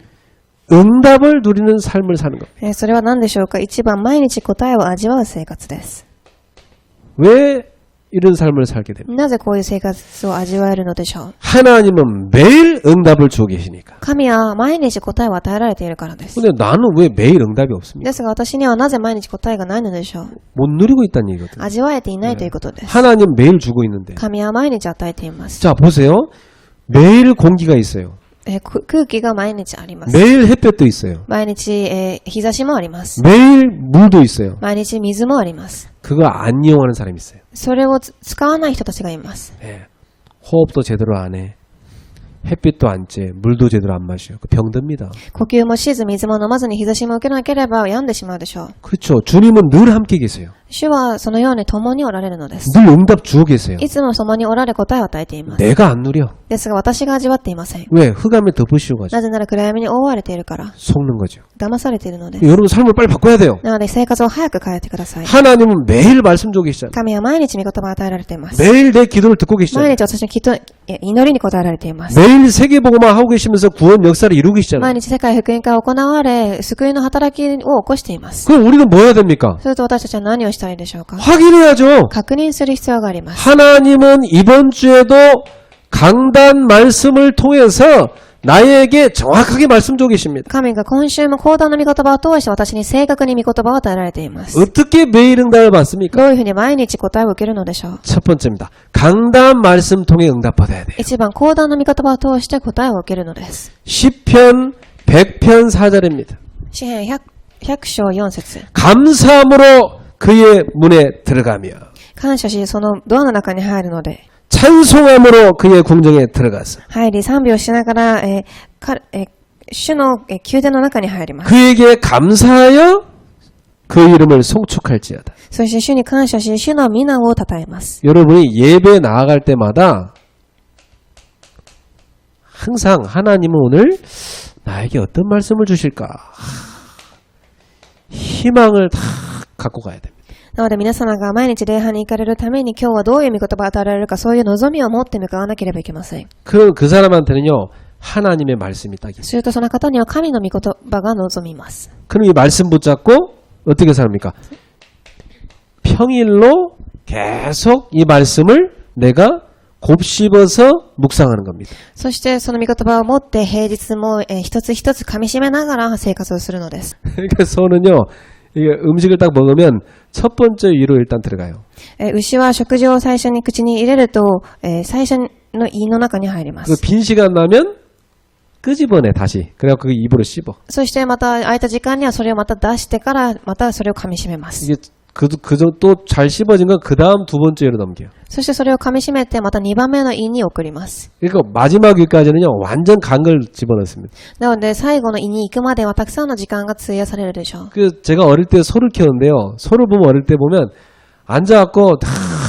응답을 누리는 삶을 사는 겁니다. それは何でしょうか。一番毎日答えを味わう生活です。 왜 이런 삶을 살게 됩니까? なぜこういう生活を味わえるのでしょう。 하나님은 매일 응답을 주고 계시니까. 神は毎日答えを与えられているからです。 근데 나는 왜 매일 응답이 없습니까? ですが私にはなぜ毎日答えがないのでしょう。 못 누리고 있다는 얘기거든요. 味わえていないということです。 하나님 매일 주고 있는데. 神は毎日与えています。 자, 보세요. 매일 공기가 있어요. 空気が毎日あります。 매일 햇볕도 있어요. 毎日、日差しもあります。 매일 물도 있어요. 毎日水もあります。 그거 안 이용하는 사람이 있어요. それを使わない人たちがいます。 예. 호흡도 제대로 안 해. 햇빛도 안 쬐. 물도 제대로 안 마셔. 그 병듭니다. 呼吸もしず水も飲まずに日差しも受けなければ病んでしまうでしょう。 그렇죠. 주님은 늘 함께 계세요. 主はそのように共におられるのです。 늘 응답 주고 계세요. いつも共におられ答えを与えています。 내가 안 누려. ですが私が味わっていません。 왜? 흑암에 덮으시고가지고 なぜなら暗闇に覆われているから。 속는 거죠. 騙されているのです。 여러분 삶을 빨리 바꿔야 돼요. なので生活を早く変えてください。 하나님은 매일 말씀 주고 계시잖아요. 神は毎日御言葉を与えられています。 매일 내 기도를 듣고 毎 계시잖아요. 日私の祈りに応えられています。 매일 세계복음화 하고 계시면서 구원 역사를 이루고 계시잖아요. 毎日世界福音化が行われ、救いの働きを起こしています。 그럼 우리는 뭐 해야 됩니까? それと私たちは何をしたらいいでしょうか。 확인해야죠. 確認する必要があります。 하나님은 이번 주에도 강단 말씀을 통해서 나에게 정확하게 말씀 주고 계십니다. 神が今週も講談の御言葉を通して私に正確に御言葉を与えられています。 어떻게 매일 응답을 받습니까? どういうふうに毎日答えを受けるのでしょう。 첫 번째입니다. 강단 말씀 통해 응답받아야 돼요. 一番講談の御言葉を通して答えを受けるのです。 시편 100편 4절입니다. 詩編100章4節。 감사함으로 그의 문에 들어가며 感謝し、そのドアの中に入るので、 찬송함으로 그의 궁정에 들어가서 入り賛美をしながら、主の宮殿の中に入ります。 그에게 감사하여 그 이름을 송축할지어다. そして主に感謝し、主の皆を称えます。 여러분이 예배 나아갈 때마다 항상 하나님은 오늘 나에게 어떤 말씀을 주실까? 희망을 다 갖고 가야 됩니다. なので皆様が毎日礼拝に行かれるために今日はどういう御言葉を与えられるか、そういう望みを持って向かわなければいけません。 그 사람한테는요 하나님의 말씀이 딱입니다. するとその方には神の御言葉が望みます。 그럼 이 말씀 붙잡고 어떻게 삽니까? 평일로 계속 이 말씀을 내가 곱씹어서 묵상하는 겁니다. そしてその御言葉を持って平日も一つ一つ噛み締めながら生活をするのです。 그러니까 손은요 이게 음식을 딱 먹으면 첫 번째 위로 일단 들어가요. 牛は食事を最初に口に入れると、最初の胃の中に入りま 그 す。 빈 시간 나면 끄집어내 다시. 그래갖고 그 입으로 씹어. そしてまた空いた時間にはそれをまた出してからまたそれを噛み締めます。 이게 또 잘 씹어진 건 그 다음 두 번째 위로 넘겨요. そしてそれを噛み締めてまた2番目の胃に送ります。 그러니까 마지막 위까지는요 완전 간 걸 집어넣습니다. なので最後の胃に行くまではたくさんの時間が費やされるでしょう。 그 제가 어릴 때 소를 키웠는데요. 소를 보면 어릴 때 보면 앉아갖고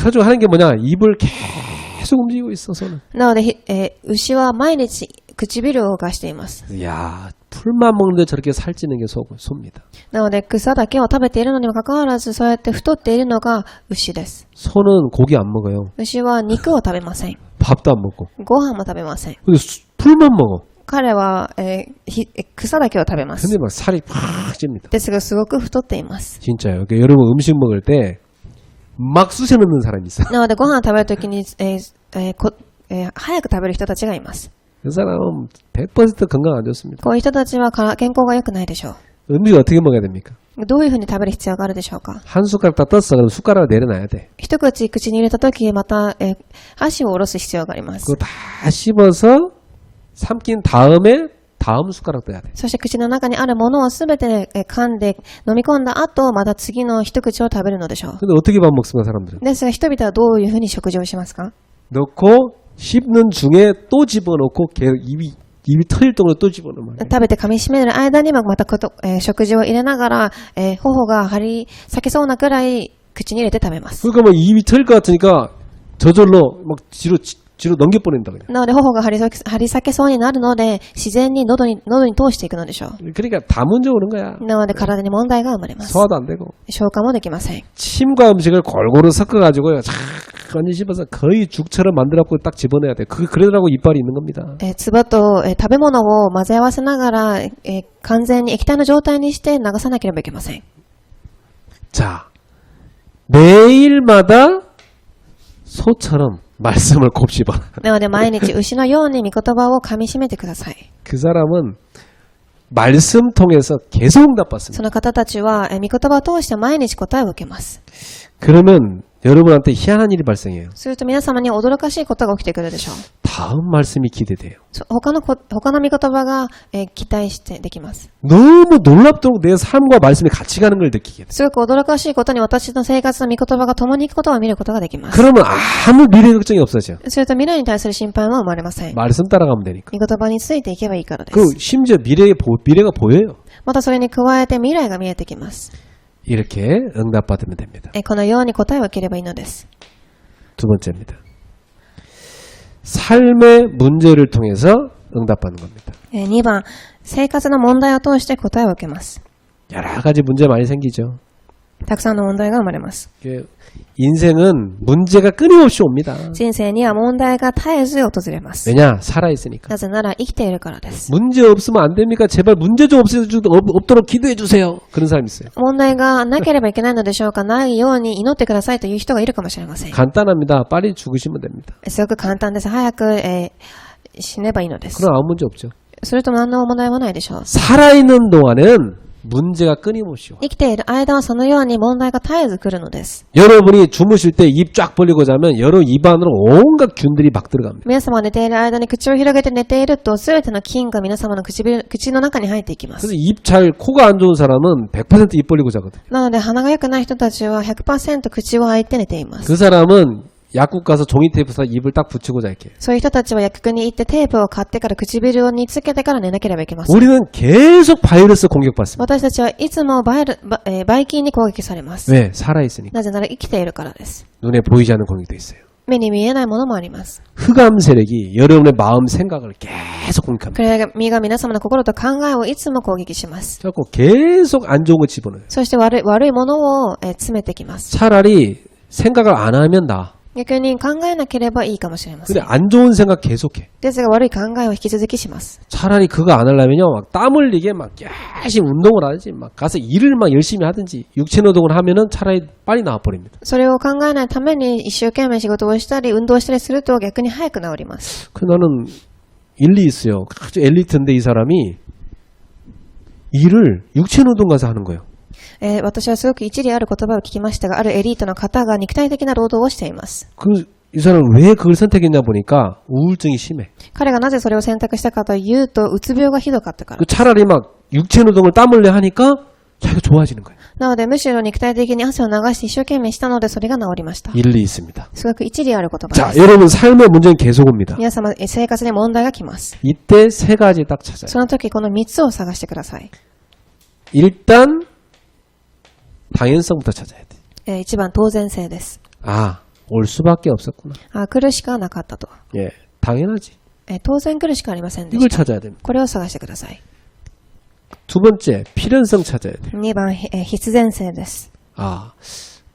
아주 하는 게 뭐냐 입을 계속 움직이고 있어 소는. なので、牛は毎日唇を動かしています。 이야 풀만 먹는데 저렇게 살찌는 게 소입니다. なので草だけを食べているのにもかかわらずそうやって太っているのが牛です。 소는 고기 안 먹어요. 牛は肉を食べません。 밥도 안 먹고. ご飯も食べません。 근데 풀만 먹어. 彼は、草だけを食べます。 근데 막 살이 팍 찝니다. ですがすごく太っています。 진짜요. 그러니까 여러분 음식 먹을 때 막 쑤셔 넣는 사람이 있어. なのでご飯食べるときに、早く食べる人たちがいます。 그 사람은 100% 건강 안 좋습니다. こういう人たちは健康が良くないでしょ 음식 어떻게 먹어야 됩니까? う。どういうふうに食べる必要があるでしょうか。 한 숟가락 다 떴어. 그럼 숟가락을 내려놔야 돼. 一口口に入れたときまた、箸を下ろす必要があります。 그거 다 씹어서 삼킨 다음에 다음 숟가락 떠야 돼. そして口の中にあるものをすべて噛んで飲み込んだ後、また次の一口を食べるのでしょう。 근데 어떻게 밥 먹습니까, 사람들은? ですが人々はどういうふうに食事をしますか。 넣고 씹는 중에 또 집어넣고 계속 입이 터질 정도로 또 집어넣으면 食べて噛み締める間にもまた食事を入れながら、頬が張り裂けそうなくらい口に入れて食べます。 그러니까 뭐 입이 터질 것 같으니까 저절로 막 뒤로 넘겨버린다 그냥. なので頬が張り裂けそうになるので自然に喉に通していくのでしょう。 그러니까 다 문제 오는 거야. なので体に問題が生まれます。 소화도 안 되고. 消化もできません。 침과 음식을 골고루 섞어가지고요. 쫙 완전 씹어서 거의 죽처럼 만들어갖고 딱 집어넣어야 돼. 그러라고 이빨이 있는 겁니다. 唾と、食べ物を混ぜ合わせながら、完全に液体の状態にして流さなければいけません。 자, 매일마다 소처럼 말씀을 곱씹어. なので毎日牛のように御言葉を噛み締めてください。 그 사람은 말씀 통해서 계속 そ 응답받습니다. の方たちは、御言葉を通して毎日答えを受けます。 그러면 여러분한테 희한한 일이 발생해요. すると皆様に驚かしいことが起きてくるでしょう。 다음 말씀이 기대돼요. 他の御言葉が、期待してできます。 너무 놀랍도록 내 삶과 말씀이 같이 가는 걸 느끼게 돼요. すごく驚かしいことに私の生活の御言葉が共に行くことを見ることができます。 그러면 아무 미래 걱정이 없어져요. すると未来に対する心配は生まれません。 말씀 따라가면 되니까. 御言葉についていけばいいからで 그 す。 심지어 미래가 보여요. またそれに加えて未来が見えてきます。 이렇게 응답받으면 됩니다. このように答えを受ければいいのです。 두 번째입니다. 삶의 문제를 통해서 응답받는 겁니다. 2番、生活の問題を通して答えを受けます。 여러 가지 문제 많이 생기죠. たくさんの問題が生まれます。 인생은 문제가 끊임없이 옵니다. 人生には問題が絶えず訪れます。 왜냐? 살아있으니까. なぜなら生きているからです。 문제 없으면 안 됩니까? 제발 문제 좀 없도록 기도해 주세요. 그런 사람 있어요. 問題がなければいけないのでしょうか。ないように祈ってくださいという人がいるかもしれません。 간단합니다. 빨리 죽으시면 됩니다. すごく簡単です。早く、死ねばいいのです。 그럼 아무 문제 없죠. それとも何の問題もないでしょう。 살아있는 동안은 문제가 끊임없이 와요. 生きている間はそのように問題が絶えず来るのです。 여러분이 주무실 때 입 쫙 벌리고 자면 여러 입 안으로 온갖 균들이 막 들어갑니다. 皆様が寝ている間に口を広げて寝ていると、すべての菌が皆様の口の中に入っていきま 그래서 す。 코가 안 좋은 사람은 100% 입 벌리고 자거든. なので鼻が良くない人たちは 100% 口を開いて寝ています。 그 사람은 약국 가서 종이 테이프에서 입을 딱 붙이고 잘게. そういう人たちは薬局に行ってテープを買ってから唇につけてから寝なければいけません。 우리는 계속 바이러스 공격받습니다. 私たちはいつもばい菌に攻撃されます。 왜? 살아있으니까. なぜなら生きているからです。 눈에 보이지 않는 공격도 있어요. 目に見えないものもあります。 흑암 세력이 여러분의 마음 생각을 계속 공격합니다. 暗闇が皆様の心と考えをいつも攻撃します。 그래서 계속 안 좋은 거 집어넣어요. そして悪いものを詰めてきます。 차라리 생각을 안 하면 나. 逆に考えなければいいかもしれませ 근데 ん。 안 좋은 생각 계속해. ですが悪い考えを引き続きします。 차라리 그거 안 하려면요, 막 땀 흘리게 막 열심히 운동을 하든지, 막 가서 일을 막 열심히 하든지, 육체 노동을 하면은 차라리 빨리 나와버립니다. それを考えないために一生懸命仕事をしたり運動したりすると逆に早く治ります。 그 나는 일리 있어요. 아주 엘리트인데 이 사람이 일을 육체 노동 가서 하는 거예요. 私はすごく一理ある言葉を聞きましたが、あるエリートの方が肉体的な労働をしています。 이 사람은 왜 그걸 선택했냐 보니까 우울증이 심해. 彼がなぜそれを選択したかというと、うつ病がひどかったから。 차라리 막 육체 노동을 땀 흘려 하니까 자기가 좋아지는 거예요. なので、むしろ肉体的に汗を流して一生懸命したので、それが治りました。 일리 있습니다. すごく一理ある言葉 자, です。 여러분 삶의 문제는 계속 옵니다. 皆様、生活に問題が来ます。 이때 세 가지 딱 찾아요. その時、この3つを探してください。 일단 당연성부터 찾아야 돼. 一番、当然性です。 아, 올 수밖에 없었구나. 来るしかなかったと。 예, 당연하지. 当然来るしかありませんで 이걸 した。 찾아야 됩니다. これを探してください。 두 번째, 필연성 찾아야 돼. 2番、必然性です。 아,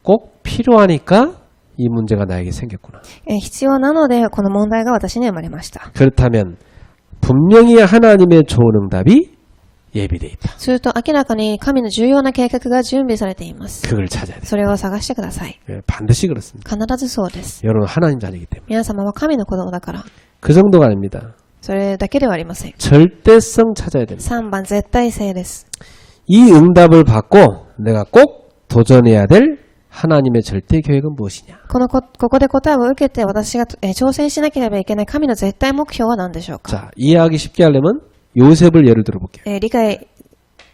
꼭 필요하니까 이 문제가 나에게 생겼구나. 必要なので、この問題が私に生まれました。 그렇다면 분명히 하나님의 좋은 응답이 예비돼 있다. すると、明らかに神の重要な計画が準備されています。 그걸 찾아야 돼. それを探してください。 예, 반드시 그렇습니다. 必ずそうです。 여러분 하나님 자녀이기 때문에. 皆様は神の子供だから、 그 정도가 아닙니다. それだけではありません。 절대성 찾아야 됩니다. 3番、絶対性です。 이 응답을 받고 내가 꼭 도전해야 될 하나님의 절대 계획은 무엇이냐? ここで答えを受けて私が、挑戦しなければいけない神の絶対目標は何でしょうか。 자, 이해하기 쉽게 하려면 요셉을 예를 들어볼게요.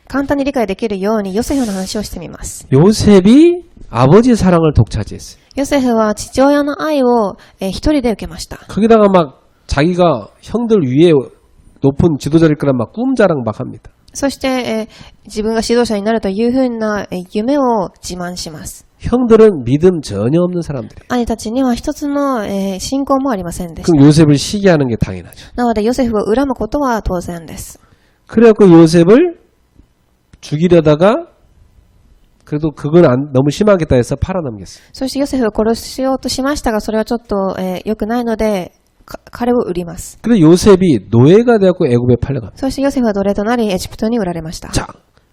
簡単に理解できるようにヨセフの話をしてみます。 요셉이 아버지 사랑을 독차지했어요. ヨセフは父親の愛を、一人で受けました。 거기다가 막 자기가 형들 위에 높은 지도자일 거란 막 꿈자랑 막 합니다. そして、自分が指導者になるというふうな、夢を自慢します。 형들은 믿음 전혀 없는 사람들이에요. 兄たちには一つの、信仰もありませんでした。 그럼 요셉을 시기하는 게 당연하죠. なのでヨセフを恨むことは当然です。 그래갖고 요셉을 죽이려다가 그래도 그건 너무 심하겠다 해서 팔아넘겼어요. そしてヨセフを殺しようとしましたが、それはちょっと、良くないので、彼を売ります。 그래서 요셉이 노예가 되었고 애굽에 팔려갑니다. そしてヨセフは奴隷となりエジプトに売られました。 자,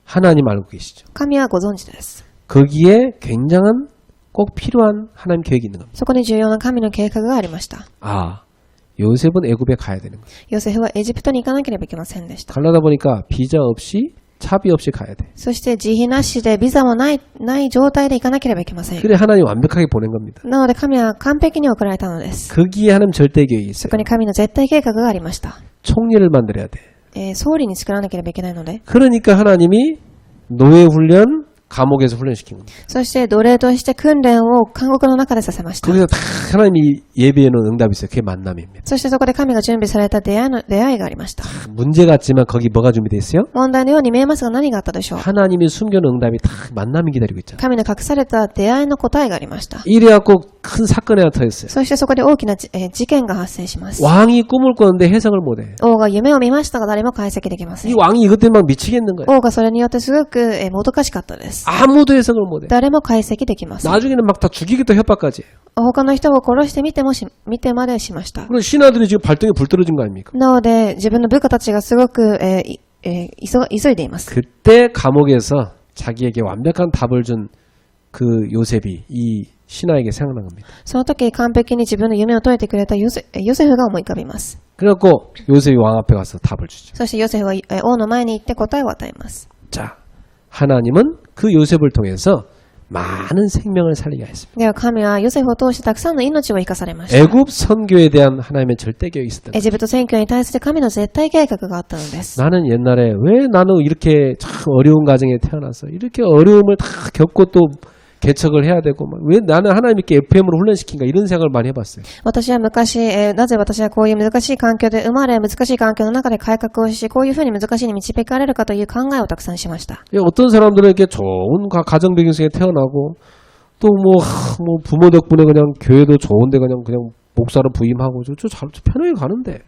하나님 알고 계시죠? 神はご存知です。 거기에 굉장한 꼭 필요한 하나님 계획이 있는 겁니다. そこに重要な神の計画がありました。 아, 요셉은 애굽에 가야 되는 거예요. ヨセフはエジプトに行かなければいけませんでした。 가려다 보니까 비자 없이 차비 없이 가야 돼. そして自費なしでビザもない状態で行かなければいけません。 그래 하나님 완벽하게 보낸 겁니다. なので神は完璧に送られたのです。 거기에 하나님 절대 계획이 そ 있어요. こに神の絶対計画がありました。 총리를 만들어야 돼. 総理に作らなければいけないので、 그러니까 하나님이 노예 훈련 감옥에서 훈련시킨 겁니다. そして奴隷として訓練を監獄の中でさせました。 거기서 다 하나님이 예비해 놓은 응답이 있어요. 그게 만남입니다. そしてそこで神が準備された出会いがありました。 문제 같지만 거기 뭐가 준비되어 있어요? 問題のように見えますが何があったでしょう。 하나님이 숨겨놓은 응답이 다 만남이 기다리고 있잖아요. 神の隠された出会いの答えがありました。 이래갖고 큰 사건이 하나 터졌어요. そしてそこで大きな事件が発生します。 왕이 꿈을 꿨는데 해석을 못해. 王が夢を見ましたが誰も解析できません。 이 왕이 이것 때문에 막 미치겠는 거예요. 王がそれによってすごくもどかしかったです。 아무도 해석을 못해. 誰も解析できません。 나중에는 막 다 죽이겠다 협박까지 해요. 他の人を殺して見てまでしました。 그럼 신하들이 지금 발등에 불 떨어진 거 아닙니까? なので自分の部下たちがすごく、急いでいます。 그때 감옥에서 자기에게 완벽한 답을 준 그 요셉이 이 신하에게 생각난 겁니다. その時完璧に自分の夢を解いてくれたヨセフが思い浮かびます。 그래갖고 요셉이 왕 앞에 가서 답을 주죠. そしてヨセフは王の前に行って答えを与えます。 자, 하나님은 그 요셉을 통해서 많은 생명을 살리게 했습니다. では神はヨセフを通してたくさんの命を生かされました。 애굽 선교에 대한 하나님의 절대 계획이 있었던 エジプト選挙に対する神の絶対計画があったのです。 나는 옛날에 왜 나는 이렇게 참 어려운 가정에 태어나서 이렇게 어려움을 다 겪고 또 개척을 해야 되고 왜 나는 하나님께 FM으로 훈련시킨가 이런 생각을 많이 해봤어요. 私は昔、なぜ私はこういう難しい環境で生まれ、難しい環境の中で改革をし、こういうふうに難しいに導かれるかという考えをたくさんしました。 어떤 사람들은 이렇게 좋은 가정 배경 속에 태어나고 또 뭐 부모 덕분에 그냥 교회도 좋은데 그냥 목사로 부임하고 잘 편하게 가는데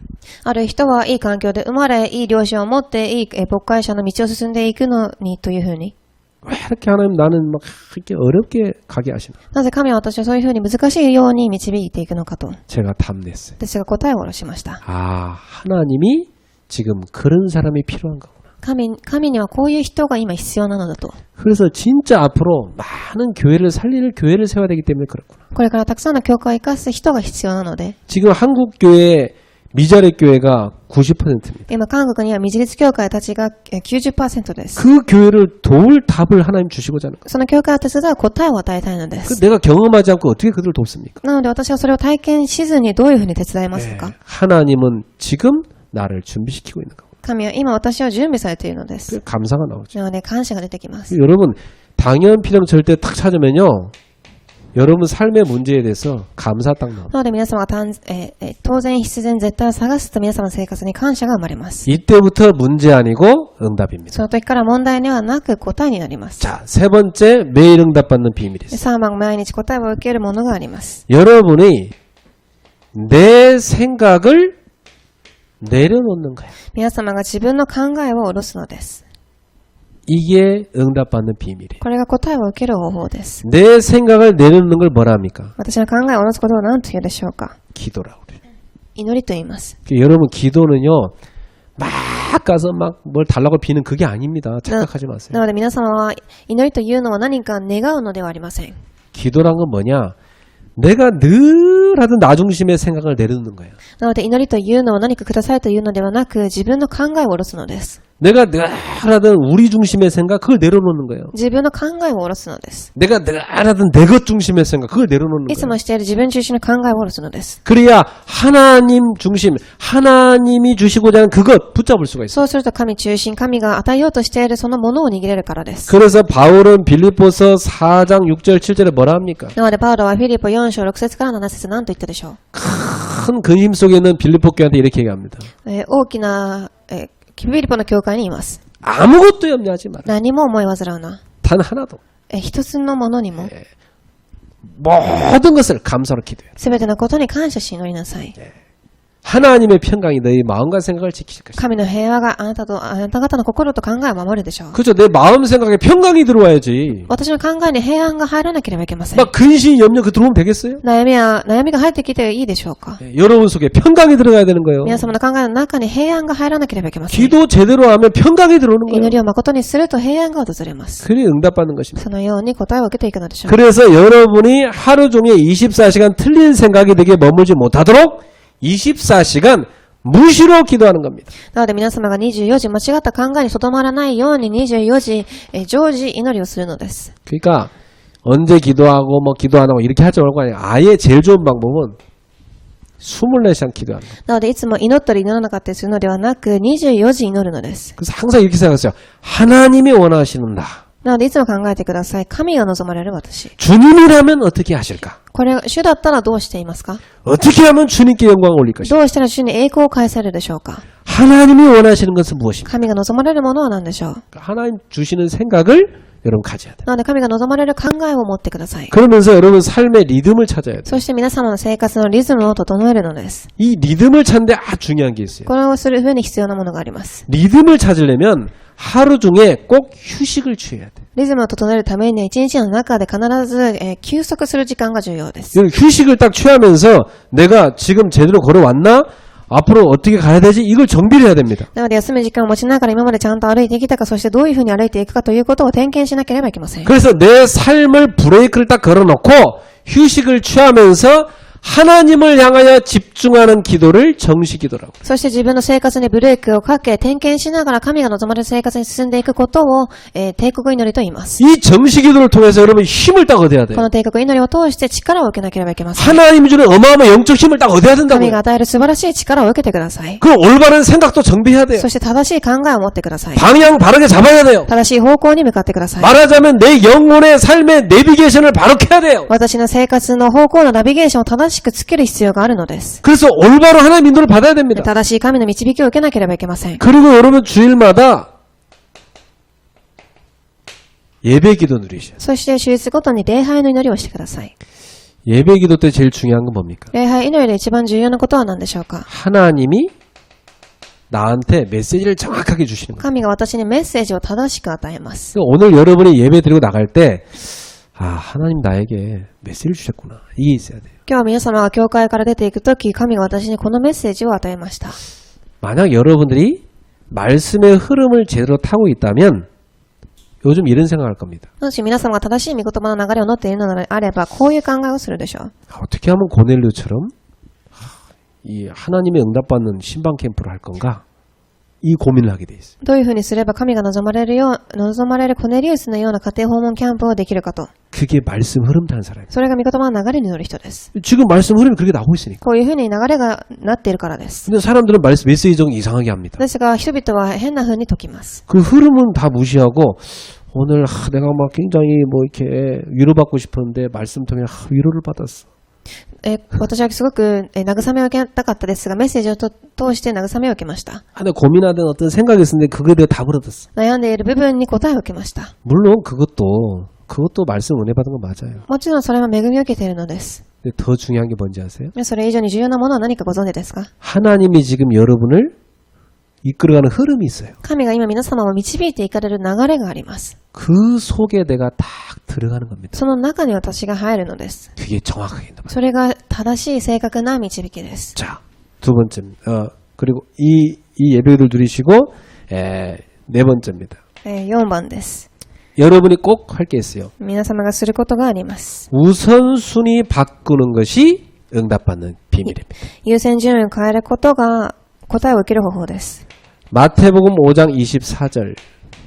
ある人はいい環境で生まれ、いい両親を持って、いい牧会者の道を進んでいくのにというふうに。 왜 이렇게 하나님 나는 막 이렇게 어렵게 가게 하시나? なぜ神は私はそういうふうに難しいように導いていくのかと。 제가 답냈어요. 私が答えを下ろしました。 아, 하나님이 지금 그런 사람이 필요한 거구나. 神にはこういう人が今必要なのだと。 그래서 진짜 앞으로 많은 교회를 살리는 교회를 세워야 되기 때문에 그렇구나. これからたくさんの教会を生かす人が必要なので。 지금 한국 교회에 미자립 교회가 90%입니다. 今、韓国には未自立教会たちが90% です。 그 교회를 도울 답을 하나님 주시고자 하는 거예요. その教会を手伝う答えを与えたいので 그 す。 내가 경험하지 않고 어떻게 그들을 돕습니까? なので私はそれを体験しずにどういうふうに手伝いますか？ 하나님은 지금 나를 준비시키고 있는 거고. 神は今私を準備されているのです。 그 감사가 나오죠. なので感謝が出てきます。 여러분 당연 필요 절대 탁 찾으면요. 여러분 삶의 문제에 대해서 감사 딱 나옵니다. なので皆様が当然必然絶対を探すと皆様の生活に感謝が生まれます。 이때부터 문제 아니고 응답입니다. その時から問題ではなく答えになります。 자, 세 번째 매일 응답받는 비밀이 있어요. 3番、毎日答えを受けるものがあります。 여러분이 내 생각을 내려놓는 거야. 皆様が自分の考えを下ろすのです。 이게 응답받는 비밀이에요. これが答えを受ける方法です。 내 생각을 내려놓는 걸 뭐라 합니까? 私の考えを下ろすことを何と言うでしょうか？ 기도라고 그래요. 祈りと言います。 여러분 기도는요. 막 가서 막 뭘 달라고 비는 그게 아닙니다. 착각하지 마세요. なので皆様は祈りというのは何か願うのではありません。 기도란 건 뭐냐? 내가 늘 하던 나 중심의 생각을 내려놓는 거예요. なので祈りというのは何かくださいというのではなく自分の考えを下ろすのです。 내가 늘 하던 우리 중심의 생각 그걸 내려놓는 거예요. 自分の考えを下ろすのです。 내가 늘 하던 내 것 중심의 생각 그걸 내려놓는 いつ 거예요. もしている自分中心の考えを下ろすのです。 그래야 하나님 중심, 하나님이 주시고자 하는 그것 붙잡을 수가 있어요. そうすると神中心、神が与えようとしているそのものを握れるからです。 그래서 바울은 빌립보서 4장 6절 7절에 뭐라 합니까? なのでパウロはフィリポ4章6節から7節何と言ったでしょう？ 큰 근심 속에 있는 빌립보 교회한테 이렇게 얘기합니다. 大きなフィリポの教会にいます。 아무것도 염려하지 마라. 何も思い煩うな。 단 하나도. 一つのものにも 모든 것을 감사로 기도해. すべてのことに感謝し祈りなさい。 하나님의 평강이 너희 마음과 생각을 지키실 것이다. 神の平和があなた方の心と考えを守るでしょう。 그죠? 내 마음 생각에 평강이 들어와야지. 私の考えに平安が入らなければいけません。 막 근심, 염려 그 들어오면 되겠어요? 悩みが入ってきていいでしょうか？ 여러분 속에 평강이 들어가야 되는 거예요. 皆様の考えの中に平安が入らなければいけません。 기도 제대로 하면 평강이 들어오는 祈 거예요. りを誠にすると平安が訪れます。 그래 응답받는 것입니다. そのように答えを受けていくのでしょう。 그래서 여러분이 하루 종일 24시간 틀린 생각이 되게 머물지 못하도록 24시간 무시로 기도하는 겁니다. なので皆様が24時間違った考えにとどまらないように24時常時祈りをするのです。 그러니까 언제 기도하고 뭐 기도 안 하고 이렇게 하지 말고 아예 제일 좋은 방법은 24시간 기도하는 거예요. なのでいつも祈ったり祈らなかったりするのではなく24時祈るのです。 그래서 항상 이렇게 생각했어요. 하나님이 원하시는 나. なのでいつも考えてください。神が望まれる私。 주님이라면 어떻게 하실까? これ、主だったらどうしていますか？ 어떻게 하면 주님께 영광을 올릴 것인가? どうしたら主に栄光を返されるでしょうか？ 하나님이 원하시는 것은 무엇입니까? 神が望まれるものは何でしょう？ 하나님 주시는 생각을 여러분 가져야 돼요. なので神が望まれる考えを持ってください。 그러면서 여러분 삶의 리듬을 찾아야 돼요. そして皆様の生活のリズムを整えるのです。 이 리듬을 찾는데 아주 중요한 게 있어요. これをする上に必要なものがあります。 리듬을 찾으려면 하루 중에 꼭 휴식을 취해야 돼요. リズムを整えるためには一日の中で必ず、休息する時間が重要です。 휴식을 딱 취하면서 내가 지금 제대로 걸어왔나? 앞으로 어떻게 가야 되지? 이걸 정비를 해야 됩니다. なので休む時間を持ちながら今までちゃんと歩いてきたか、そしてどういうふうに歩いていくかということを点検しなければいけません。 그래서 내 삶을 브레이크를 딱 걸어놓고 휴식을 취하면서 하나님을 향하여 집중하는 기도를 정시기도라고. そして自分の生活にブレーキをかけ、点検しながら神が望まれる生活に進んでいくことを、帝国祈りと言います。 이 정시기도를 통해서 여러분 힘을 딱 얻어야 돼요. この帝国祈りを通して力を受けなければいけません。 하나님이 주는 어마어마한 영적 힘을 딱 얻어야 神 된다고요. が与える素晴らしい力を受けてください。 그 올바른 생각도 정비해야 돼요. そして正しい考えを持ってください。 방향 바르게 잡아야 돼요. 正しい方向に向かってください。 말하자면 내 영혼의 삶의 내비게이션을 바로 켜야 돼요. 私の生活の方向のナビゲーションを正しくつける必要があるのです。 그래서 올바로 하나님 인도를 받아야 됩니다. 正しい神の導きを受けなければいけません。 그리고 여러분 주일마다 예배기도 누리셔요. そして週日ごとに礼拝の祈りをしてください。 예배기도 때 제일 중요한 건 뭡니까? 礼拝祈りで一番重要なことは何でしょうか？ 하나님이 나한테 메시지를 정확하게 주시는 거예요. 神が私にメッセージを正しく与えます。 오늘 여러분이 예배 드리고 나갈 때 하나님 나에게 메시지를 주셨구나. 이게 있어야 돼요. 今日皆様が教会から出ていくとき、神が私にこのメッセージを与えました。 만약 여러분들이 말씀의 흐름을 제대로 타고 있다면 요즘 이런 생각할 겁니다. もし皆様が正しい御言葉の流れを乗っているのであれば、こういう考えをするでしょう。 어떻게 하면 고넬료처럼 이 하나님의 응답받는 신방 캠프를 할 건가? 이 고민을 하게 돼 있어요. どういうふうにすれば神が望まれるコネリウスのような家庭訪問キャンプをできるかと。 그게 말씀 흐름 타는 사람이에요. それが御言葉の流れに乗る人です。 지금 말씀 흐름이 그렇게 나오고 있으니까. こういうふうに流れがなっているからです。 근데 사람들은 말씀 메시지 좀 이상하게 합니다. ですが、人々は変なふうに解きます。 그 흐름은 다 무시하고 오늘 내가 막 굉장히 뭐 이렇게 위로받고 싶었는데 말씀 통해 위로를 받았어. 私はすごく慰めを受けたかったですが、メッセージを通して慰めを受けました。 안에 고민하던 어떤 생각이 있었는데 그거에 대해 답을 얻었어. 悩んでいる部分に答えを受けました。 물론 그것도 말씀 은혜 받은 건 맞아요. もちろんそれは恵みを受けているのです。 근데 더 중요한 게 뭔지 아세요? それ以上に重要なものは何かご存知ですか？ 하나님이 지금 여러분을 이끌어가는 흐름이 있어요. 神が今皆様を導いていかれる流れがあります。 그 속에 내가 딱 들어가는 겁니다. その中に私が入るのです。 그게 정확하게 있는 それが正しい正確な導きです。 자, 두 번째. 그리고 이 예배를 누리시고 네 번째입니다. 4番です。 여러분이 꼭 할 게 있어요. 皆様がすることがあります。 우선순위 바꾸는 것이 응답받는 비밀입니다. 優先順位を変えることが答えを受ける方法です。 마태복음 5장 24절.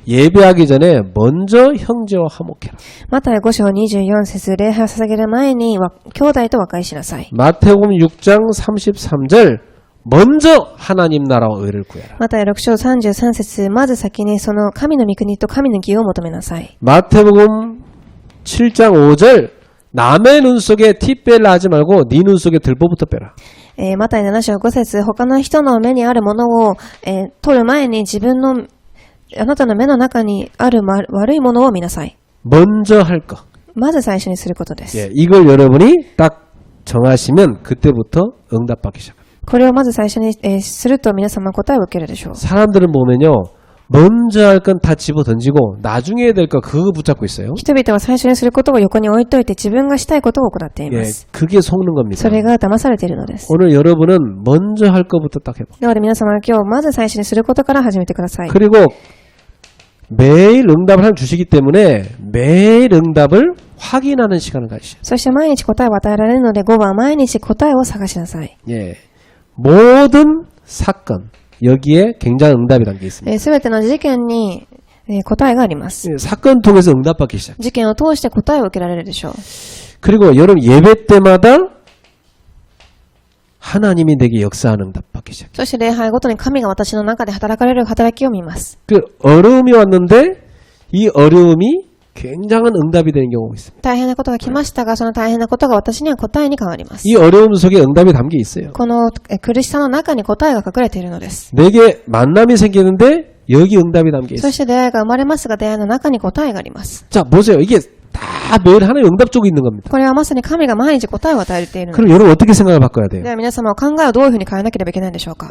예배하기 전에 먼저 형제와 화목해라. マタイ5章24節、礼拝を捧げる前に兄弟と和解しなさい。 마태복음 6장 33절. 먼저 하나님 나라와 의를 구해라. マタイ6章33節、まず先にその神の御国と神の義を求めなさい。 마태복음 7장 5절. 남의 눈 속에 티 빼라 하지 말고 네 눈 속에 들보부터 빼라. マタイ7章5節、他の人の目にあるものを、取る前に自分のあなたの目の中にある悪いものを見なさい。 먼저 할 것. まず最初にすることです。 예, 이걸 여러분이 딱 정하시면 그때부터 응답받기 시작합니다. これをまず最初に、すると皆様答えを受けるでしょう。 사람들은 보면요. 먼저 할 건 다 집어 던지고 나중에 해야 될 거 그거 붙잡고 있어요. 人々は最初にすることを横に置いといて自分がしたいことを行っていま 예, す。 그게 속는 겁니다. それが騙されているのです。 오늘 여러분은 먼저 할 것부터 딱 해봐. なので皆様は今日まず最初にすることから始めてください。 그리고 매일 응답을 하나 주시기 때문에 매일 응답을 확인하는 시간을 가지시죠. そして毎日答えを与えられるので5番毎日答えを探しなさい。 예, 모든 사건 여기에 굉장한 응답이 담겨 있습니다. すべての事件に、答えがあります。 예, 사건 통해서 응답받기 시작. 事件を通して答えを受けられるでしょう。 그리고 여러분 예배 때마다 하나님이 내게 역사하는 응답받기 시작. そして礼拝ごとに神が私の中で働かれる働きを見ます。 그 어려움이 왔는데 이 어려움이 굉장한 응답이 되는 경우가 있습니다. 大変なことが来ましたが、その大変なことが私には答えに変わります。 이 어려움 속에 응답이 담겨 있어요. この苦しさの中に答えが隠れているのです。 내게 만남이 생기는데 여기 응답이 담겨 そ 있어요. して出会いが生まれますが、出会いの中に答えがあります。 자, 보세요. 이게 다 매일 하나의 응답 쪽에 있는 겁니다. これはまさに神が毎日答えを与えているのです。 그럼 여러분 어떻게 생각을 바꿔야 돼요? では皆様は考えをどういうふうに変えなければいけないんでしょうか。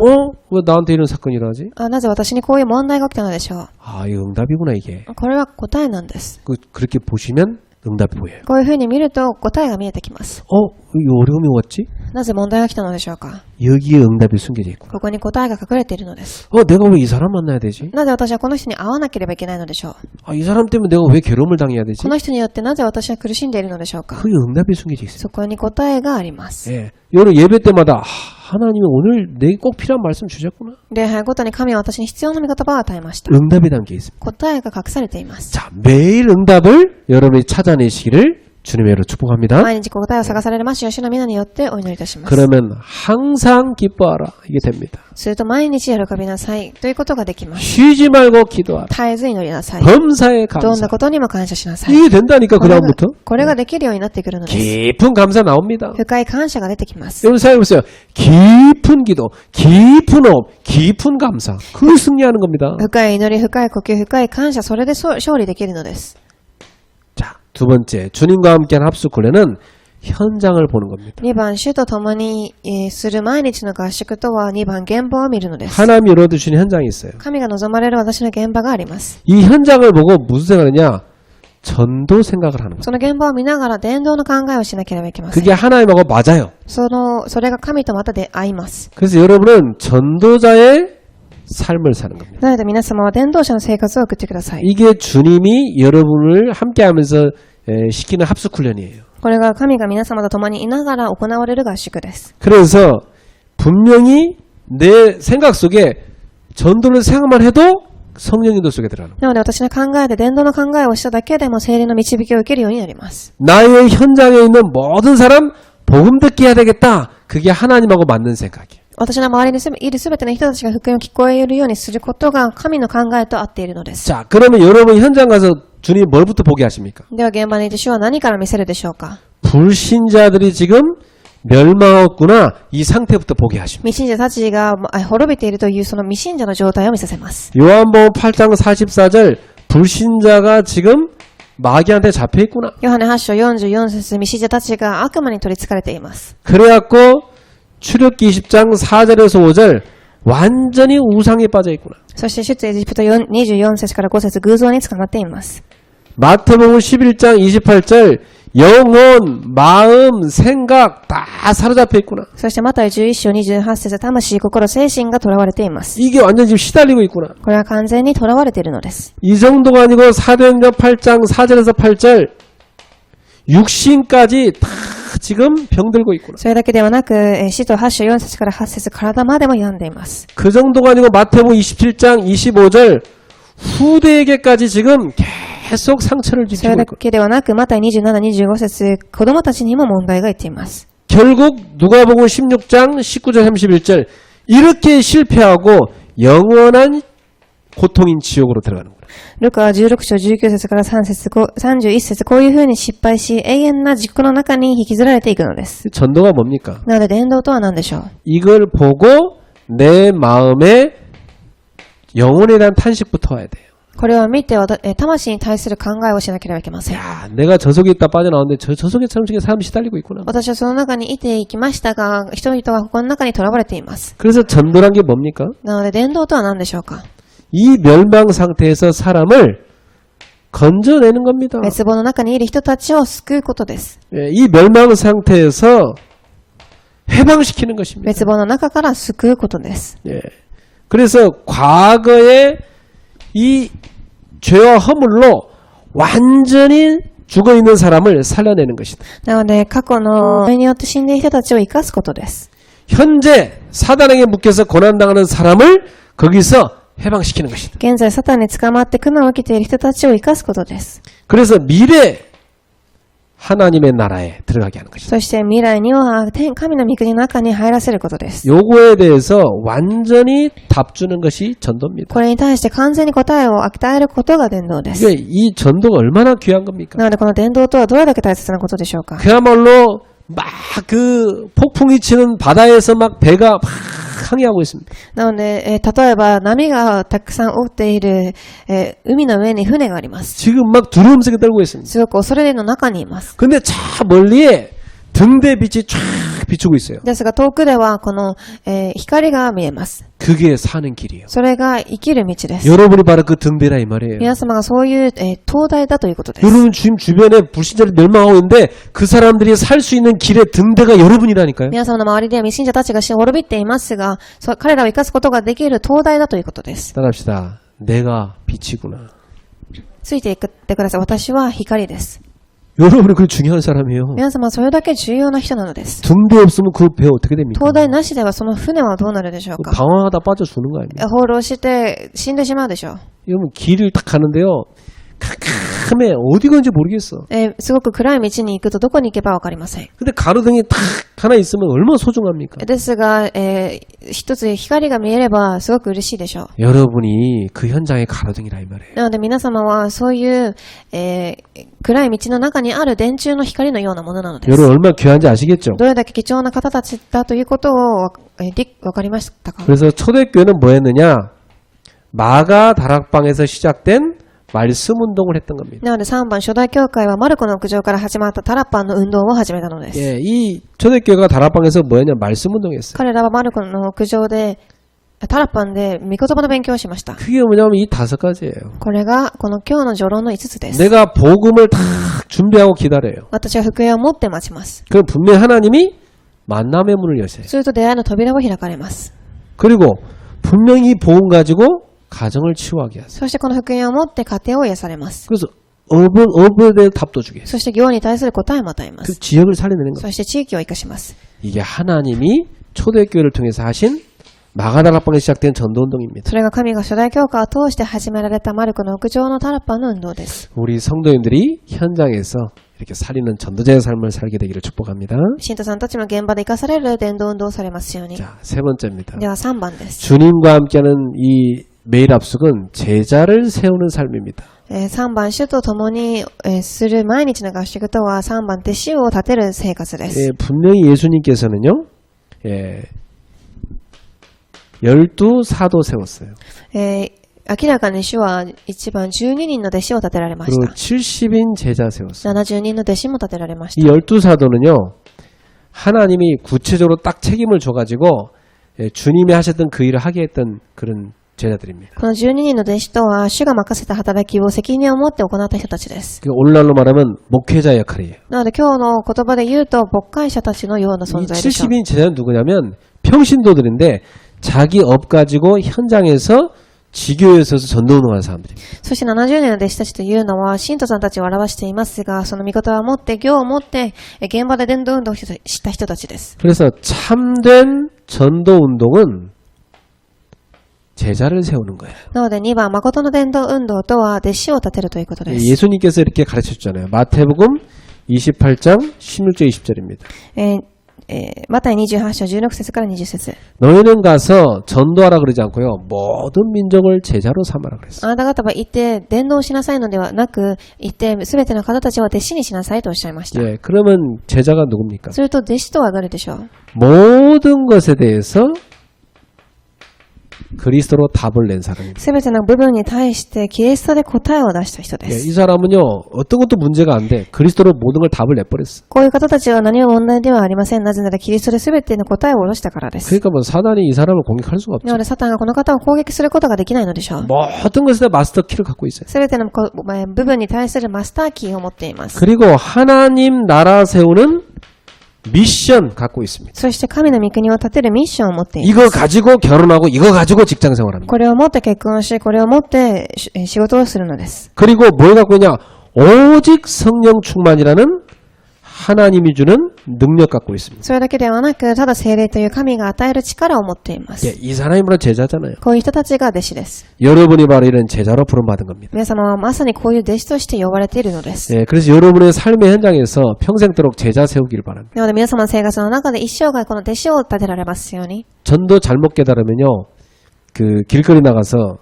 왜 나한테 이런 사건이 일어나지? なぜ私にこういう問題が起きたのでしょう。 아, 이거 응답이구나 이게. これは答えなんです。 그렇게 보시면 응답이 보여요. こういうふうに見ると答えが見えてきます。 이 어려움이 왔지? なぜ問題が来たのでしょうか。 여기에 응답이 숨겨져 있구나. ここに答えが隠れているのです。 내가 왜 이 사람 만나야 되지? なぜ私はこの人に会わなければいけないのでしょう。 이 사람 때문에 내가 왜 괴로움을 당해야 되지? この人によってなぜ私は苦しんでいるのでしょうか。 그게 응답이 숨겨져 있어요. そこに答えがあります。 예. 여러분 예배 때마다 하나님이 오늘 내게 꼭 필요한 말씀 주셨구나. 礼拝ごとに神は私に必要な御言葉を与えました。 응답이 담겨 있습니다. 答えが隠されています。 자, 매일 응답을 여러분이 찾아내시기를 주님의 이름으로 축복합니다. 毎日答えを探されますよう主の皆によってお祈りいたします。 그러면 항상 기뻐하라. 이게 됩니다. すると毎日喜びなさいということができます。 쉬지 말고 기도하라. 絶えず祈りなさい。 범사에 どんな 감사. ことにも感謝しなさい。 이게 된다니까 これが 그다음부터. これができるようになってくるのです。 깊은 감사 나옵니다. 深い感謝が出てきます。 여러분 생각해보세요. 깊은 기도, 깊은 호흡, 깊은 감사. 그 승리하는 겁니다. 深い祈り、深い呼吸、深い感謝、それで勝利できるのです。 자, 두 번째. 주님과 함께한 합숙 훈련은 현장을 보는 겁니다. 2番、主と共に、する毎日の合宿とは2番、現場を見るのです。 하나님이 열어두신 현장이 있어요. 神が望まれる私の現場があります。 이 현장을 보고 무슨 생각을 하냐? 전도 생각을 하는 거예요. その現場を見ながら伝道の考えをしなければいけません。 그게 하나님하고 맞아요. それが神とまたで合います。 그래서 여러분은 전도자의 삶을 사는 겁니다. なので皆様は伝道者の生活を送ってください。 이게 주님이 여러분을 함께하면서 시키는 합숙 훈련이에요. これが神が皆様と共にいながら行われる合宿です。 그래서 분명히 내 생각 속에 전도를 생각만 해도 성령 인도 속에 들어가는 거예요. なので私の考えで伝道の考えをしただけでも聖霊の導きを受けるようになります。 나의 현장에 있는 모든 사람 복음 듣게 해야 되겠다. 그게 하나님하고 맞는 생각이에요. 私の周りにいるすべての人たちが福音を聞こえるようにすることが神の考えと合っているのです。 자, 그러면 여러분 현장 가서 주님 뭘부터 보게 하십니까? では現場にいて主は何から見せるでしょうか。 불신자들이 지금 멸망했구나 이 상태부터 보게 하십니다. 未信者たちが滅びているというその未信者の状態を見させます。 요한복음 8장 44절 불신자가 지금 마귀한테 잡혀 있구나. ヨハネ8章44節、未信者たちが悪魔に取り憑かれています。 그래갖고 출애굽기 20장 4절에서 5절 완전히 우상에 빠져 있구나. そして出エジプト24節から5節、偶像に捕まっています。 마태복음 11장 28절 영혼, 마음, 생각 다 사로잡혀 있구나. そしてマタイ11章28節、魂、心、精神が囚われています。 이게 완전 지금 시달리고 있구나. これは完全に囚われているのです。 이 정도가 아니고 사도행전 8장 4절에서 8절 육신까지 다 지금 병들고 있구나. それだけではなく、使徒8章4節から8節、体までも病んでいます。 그 정도가 아니고 마태복음 27장 25절 후대에게까지 지금 계속 상처를 それ 입히고 だ 있고 けではなく、マタイ27、25節、子供たちにも問題がいっています。 결국 누가복음 16장 19절 31절 이렇게 실패하고 영원한 고통인 지옥으로 들어가는 거예요. ルカは16章19節から3節、31節、こういう風に失敗し、永遠な軸の中に引きずられていくのです。 전도가 뭡니까? なので伝道とは何でしょう。 이걸 보고 내 마음에 영혼에 대한 탄식부터 와야 돼요. これを見て、魂に対する考えをしなければいけません。 야, 내가 저 속에 있다 빠져나오는데 저 속에처럼 지금 사람이 시달리고 있구나. 私はその中にいていきましたが、人々がここの中に囚われています。 그래서 전도란 게 뭡니까? なので伝道とは何でしょうか。 이 멸망 상태에서 사람을 건져내는 겁니다. 滅亡の中にいる人たちを救うことです。 예, 이 멸망 상태에서 해방시키는 것입니다. 滅亡の中から救うことです。 예. 그래서 과거에 이 죄와 허물로 완전히 죽어있는 사람을 살려내는 것이다. なので、過去の罪によって死んでいる人たちを生かすことです。 현재 사단에게 묶여서 고난당하는 사람을 거기서 해방시키는 것이다. 現在、サタンに捕まって苦難を受けている人たちを生かすことです。 그래서 미래 하나님의 나라에 들어가게 하는 것이다. そして未来には神の御国の中に入らせることです。 요거에 대해서 완전히 답 주는 것이 전도입니다. これに対して完全に答えを与えることが伝道です。 이게 이 전도가 얼마나 귀한 겁니까? なのでこの伝道とはどれだけ大切なことでしょうか。 그야말로 막 그 폭풍이 치는 바다에서 막 배가 막 항해하고 있습니다. なので、例えば波がたくさん起きている、海の上に船があります。 지금 막 두려움스럽게 떨고 있습니다. すごく恐れの中にいます。 근데 저 멀리에 등대 빛이 쫙 비추고 있어요. ですが遠くではこの、光が見えます。 그게 사는 길이에요. それが生きる道です。 여러분이 바로 그 등대라 이 말이에요. 皆様がそういう、灯台だということです。 여러분 지금 주변에 불신자들이 멸망하고 있는데 그 사람들이 살 수 있는 길의 등대가 여러분이라니까요. 皆様の周りでは未信者たちが滅びていますが、彼らを生かすことができる灯台だということです。 따라합시다. 내가 빛이구나. ついていってください。私は光です。 여러분이 그 중요한 사람이에요. 皆様はそれだけ重要な人なのです。 등대 없으면 그 배 어떻게 됩니까? 灯台なしではその船はどうなるでしょうか。 방황하다 빠져 죽는 거 아닙니까? 放浪して死んでしまうでしょう。 여러분 길을 딱 가는데요. 캄캄해. 어디 건지 모르겠어. すごく暗い道に行くとどこに行けばわかりません。 근데 가로등이 딱 하나 있으면 얼마나 소중합니까? ですが、一つ光が見えればすごく嬉しいでしょう。 여러분이 그 현장의 가로등이라 이 말이에요. なので皆様はそういう、暗い道の中にある電柱の光のようなものなのです。 여러분 얼마나 귀한지 아시겠죠? どれだけ貴重な方たちだということをわかりましたか？ 그래서 초대교회는 뭐 했느냐? 마가 다락방에서 시작된 말씀 운동을 했던 겁니다. なので3番初代教会はマルコの屋上から始まったタラッパンの運動を始めたのです。 예, 이 초대교회가 다락방에서 뭐 했냐? 말씀 운동했어요. 彼らはマルコの屋上でタラッパンで御言葉の勉強をしました。 그게 뭐냐면 이 5가지예요. これがこの今日の序論の5つです。 내가 복음을 다 준비하고 기다려요. 私は福音を持って待ちます。 그럼 분명히 하나님이 만남의 문을 여세요. すると出会いの扉を開かれます。 그리고 분명히 복음 가지고 가정을 치유하게 하세요. そしてこの福音を持って家庭を癒されます。 그래서 업에 대해 답도 주게 해요. そして行に対する答えも与えま 그 す。 지역을 살려내는 거예요. そして地域を生かします。 이게 하나님이 초대교회를 통해서 하신 마가다락방에 시작된 전도운동입니다. それが神が初代教会を通して始められたマルコの屋上のタラッパの運動です。 우리 성도님들이 현장에서 이렇게 살리는 전도자의 삶을 살게 되기를 축복합니다. 信徒さんたちも現場で生かされる伝道運動をされますように。 자, 세 번째입니다. では3番です。 주님과 함께하는 이 매일 합숙은 제자를 세우는 삶입니다. 3番、主と共にする毎日の合宿とは3番、弟子を立てる生活です。 분명히 예수님께서는요, 12 사도 세웠어요. 明らかに主は1番12人の弟子を立てられまし 그리고 た。 70인 제자 세웠어요. 70人の弟子も立てられまし 이 た。 12 사도는요, 하나님이 구체적으로 딱 책임을 줘가지고 주님이 하셨던 그 일을 하게 했던 그런 제자들입니다. この12人の弟子とは主が任せた働きを責任を持って行った人たちです。 그 오늘날로 말하면 목회자 역할이에요. なので今日の言葉で言うと牧会者たちのような 이 存在でしょう。 70인 제자는 누구냐면 평신도들인데 자기 업 가지고 현장에서 지교에 서서 전도운동하는 사람들이에요. そして70年の弟子たちというのは信徒さんたちを表していますが、その見方を持って業を持って現場で伝道運動をした人たちです。 그래서 참된 전도운동은 제자를 세우는 거예요. なので2番、誠の伝道運動とは弟子を立てるということです。 예수님께서 이렇게 가르쳐주잖아요. 마태복음 28장 16절 20절입니다. マタイ28章16節から20節。 너희는 가서 전도하라 그러지 않고요. 모든 민족을 제자로 삼아라 그랬어요. あなた方は行って伝道しなさいのではなく、行ってすべての方たちを弟子にしなさいとおっしゃいました。 예, 그러면 제자가 누굽니까? すると弟子とは誰でしょう？ 모든 것에 대해서 그리스도로 답을 낸 사람입니다. すべての部分に対してキリストで答えを出した人で 예, す。 이 사람은요. 어떤 것도 문제가 안 돼. 그리스도로 모든 걸 답을 내버렸어. こういう方たちは何も問題ではありません。なぜならキリストで全ての答えを下ろしたからです。 그러니까 뭐 사단이 이 사람을 공격할 수가 なの 없죠. でサタンがこの方を攻撃することができないのでしょう。 모든 것에 마스터 키를 갖고 있어요. すべての部分に対するマスターキーを持っています。 그리고 하나님 나라 세우는 미션 갖고 있습니다. そして神の御国を立てるミッションを持っています。 이거 가지고 결혼하고 이거 가지고 직장 생활합니다. これを持って結婚し、これを持って仕事をするのです。 그리고 뭘 갖고 있냐? 오직 성령 충만이라는 하나님이 주는 능력 갖고 있습니다. それだけではなく、ただ聖霊という神が与える力を持っていま 예, す。 이 사람이 바로 제자잖아요. こういう人たちが弟子です。 여러분이 바로 이런 제자로 부름받은 겁니다. 皆様はまさにこういう弟子として呼ばれているのです。 예, 그래서 여러분의 삶의 현장에서 평생도록 제자 세우기를 바랍니다. なので皆様の生活の中で一生涯この弟子を立てられますように。 전도 잘못 깨달으면요, 그 길거리 나가서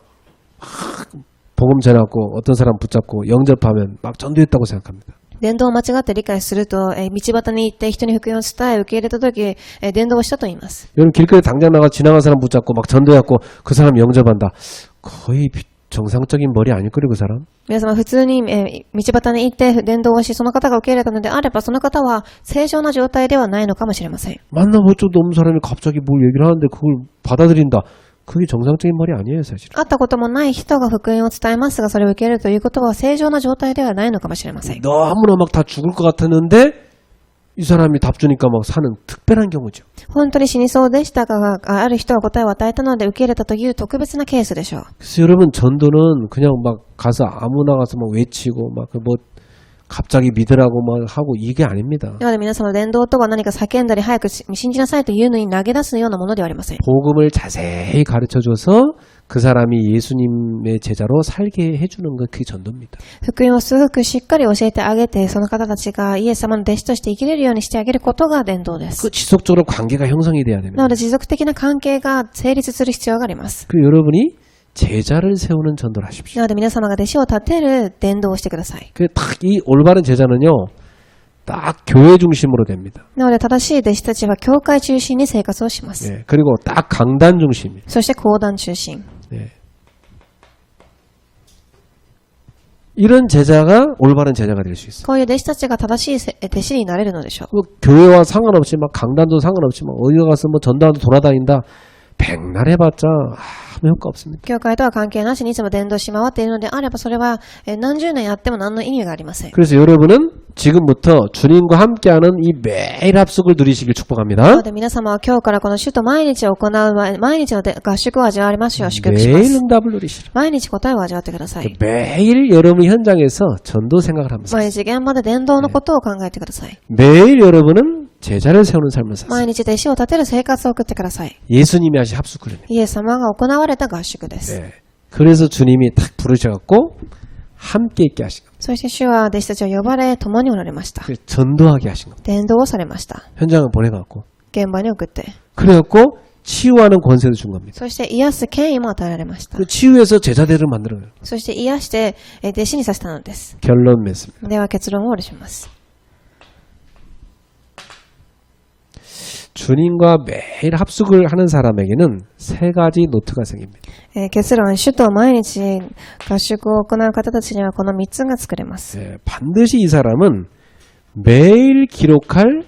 막 복음 전하고 어떤 사람 붙잡고 영접하면 막 전도했다고 생각합니다. 伝道を間違って理解すると、道端に行って人に福音を伝え受け入れたとき、伝道をしたと言います。 여러분 길거리 당장 나가 지나간 사람 붙잡고 막 전도해갖고 그 사람 영접한다. 거의 정상적인 머리 아닐거리 그 사람? 皆様普通に、道端に行って伝道をし、その方が受け入れたのであれば、その方は正常な状態ではないのかもしれません。 만나볼 적도 없는 사람이 갑자기 뭘 얘기를 하는데 그걸 받아들인다. 그게 정상적인 말이 아니에요, 사실. 会ったこともない人が福音を伝えますが、それを受け入れるということは正常な状態ではないのかもしれません。 너무나 막 다 죽을 것 같았는데 이 사람이 답 주니까 막 사는 특별한 경우죠. 本当に死にそうでしたが、ある人が答えを与えたので受け入れたという特別なケースでしょう。 그래서 여러분 전도는 그냥 막 가서 아무나 가서 막 외치고 막 뭐 갑자기 믿으라고 막 하고 이게 아닙니다. なので皆様の伝道とは何か叫んだり早く信じなさいというのに投げ出すようなものではありません。 복음을 자세히 가르쳐줘서 그 사람이 예수님의 제자로 살게 해주는 것 그게 전도입니다. 福音をすごくしっかり教えてあげて、その方たちがイエス様の弟子として生きれるようにしてあげることが伝道です。 그 지속적으로 관계가 형성이 돼야 な 됩니다. ので持続的な関係が成立する必要があります。 그 여러분이 제자를 세우는 전도를 하십시오. なので皆様が弟子を立てる伝道をしてください。 그 딱 이 올바른 제자는요, 딱 교회 중심으로 됩니다. なので正しい弟子たちは教会中心に生活をします。 예, 그리고 딱 강단 중심입니다. そして講談中心。 예. 이런 제자가 올바른 제자가 될 수 있어요. こういう弟子たちが正しい弟子になれるのでしょう。 뭐 교회와 상관없이 막 강단도 상관없이 막 어디 가서 뭐 전도하고 돌아다닌다. 백날 해봤자 아무 효과 없습니다. 教会とは関係なしにいつも伝道し回っているのであれば、それは何十年やっても何の意味がありません。 그래서 여러분은 지금부터 주님과 함께하는 이 매일 합숙을 누리시길 な 축복합니다. ので皆様は今日からこの主と毎日行う毎日の合宿を味わいますよう祝福しま 매일 す。 응답을 누리시라. 毎日答えを味わってください。 매일 여러분 현장에서 전도 생각을 하면서 毎日現場で伝道のことを考えてください。 매일 여러분은 제자를 세우는 삶을 사세요. 毎日弟子を立てる生活を送ってください。 예수님이 하신 합숙훈련. イエス様が行われた合宿です。 네. 그래서 주님이 딱 부르셔갖고 함께 있게 하신 겁니다. そして主は弟子たちを呼ばれ、共におられました。 전도하게 하신 겁니다. 伝道をされました。 현장을 보내갖고. 現場に送って。 그래갖고 치유하는 권세도 준 겁니다. そして癒す権威も与えられました。 그 치유해서 제자들을 만들어요. そして癒して弟子にさせたのです。 결론 맺습니다. では結論をお話します。 주님과 매일 합숙을 하는 사람에게는 세 가지 노트가 생깁니다. 結論、主と毎日合宿を行う方たちにはこの3つが作れます。 네, 반드시 이 사람은 매일 기록할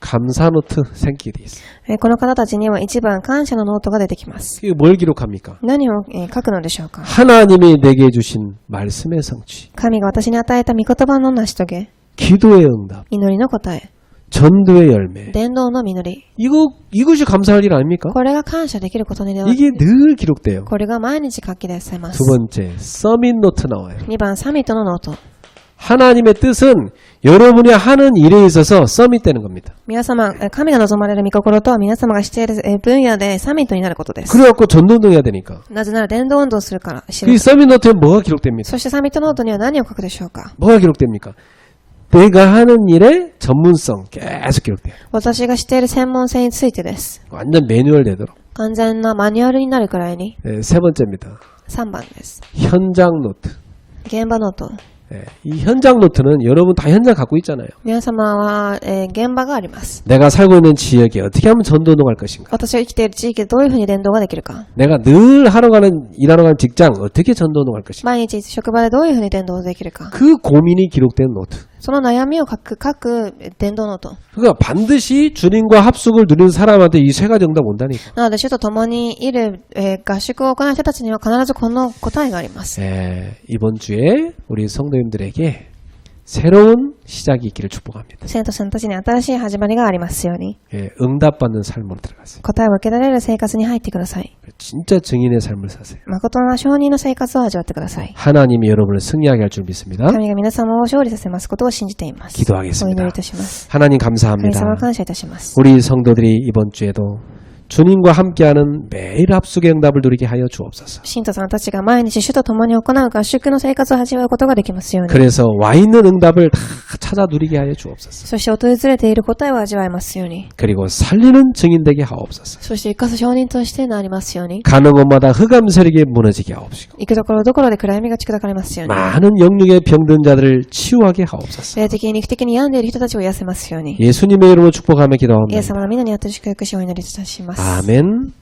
감사 노트 생기게 돼 있어요. この方たちには一番感謝のノートが出てきます。 이게 뭘 기록합니까? 何を書くのでしょうか。 하나님이 내게 주신 말씀의 성취, 神が私に与えた御言葉の成し遂げ、 기도의 응답, 祈りの答え、 전도의 열매. 伝道の実り。 이것이 감사할 일 아닙니까? これが感謝できることになる。 이게 늘 기록돼요. これが毎日書き出されます。 두 번째, 서밋 노트 나와요. 2番、サミットのノート。 하나님의 뜻은 여러분이 하는 일에 있어서 서밋 되는 겁니다. 皆様、神が望まれる御心とは皆様がしている分野でサミットになることです。 그래갖고 전도운동 해야 되니까. なぜなら伝道運動をするから。 이 서밋 노트에 뭐가 기록됩니까? そしてサミットノートには何を書くでしょうか。 뭐가 기록됩니까? 내가 하는 일의 전문성 계속 기록돼요. 私がしている専門性についてです。 완전 매뉴얼 되도록. 完全なマニュアルになるくらいに。 네, 세 번째입니다. 3番です。 현장 노트. 現場ノート。 네, 이 현장 노트는 여러분 다 현장 갖고 있잖아요. 皆様は、現場があります。 내가 살고 있는 지역에 어떻게 하면 전도운동할 것인가? 私が生きている地域でどういうふうに伝道ができるか。 내가 늘 일하러 가는 직장 어떻게 전도운동할 것인가? 毎日職場でどういうふうに伝道できるか。 그 고민이 기록된 노트. その悩みを書く伝道ノート。 그러니까 반드시 주님과 합숙을 누리는 사람한테 이 세 가지 응답 온다니까. なので、主と共にいる、合宿を行う人たちには必ずこの答えがあります。 이번 주에 우리 성도님들에게 새로운 시작이 있기를 축복합니다. 生徒さんたちに新しい始まりがありますように。 응답받는 삶으로 들어가세요. 答えを受けられる生活に入ってください。 진짜 증인의 삶을 사세요. 誠の証人の生活を味わってください。 하나님이 여러분을 승리하게 할 줄 믿습니다. 神が皆様を勝利させますことを信じています。 기도하겠습니다. お祈りいたします。 하나님 神 감사합니다. 様を感謝いたします。 우리 성도들이 이번 주에도 주님과 함께하는 매일 합숙의 응답을 누리게 하여 주옵소서. 信徒さんたちが毎日主と共に行う合宿の生活を味わうことができますように。 그래서 와 있는 응답을 다 찾아 누리게 하여 주옵소서. そして訪れている答えを味わえますように。 그리고 살리는 증인 되게 하옵소서. そして生かす証人としてなりますように。 가는 곳마다 흑암 세력이 무너지게 하옵시고 行くところどころで暗闇が打ち砕かれますように。 많은 영육의 병든 자들을 치유하게 하옵소서. 霊的に肉的に病んでいる人たちを癒せますように。 예수님의 이름으로 축복하며 イエス 기도합니다. 様の皆にあって祝福しお祈りいたします。 아멘.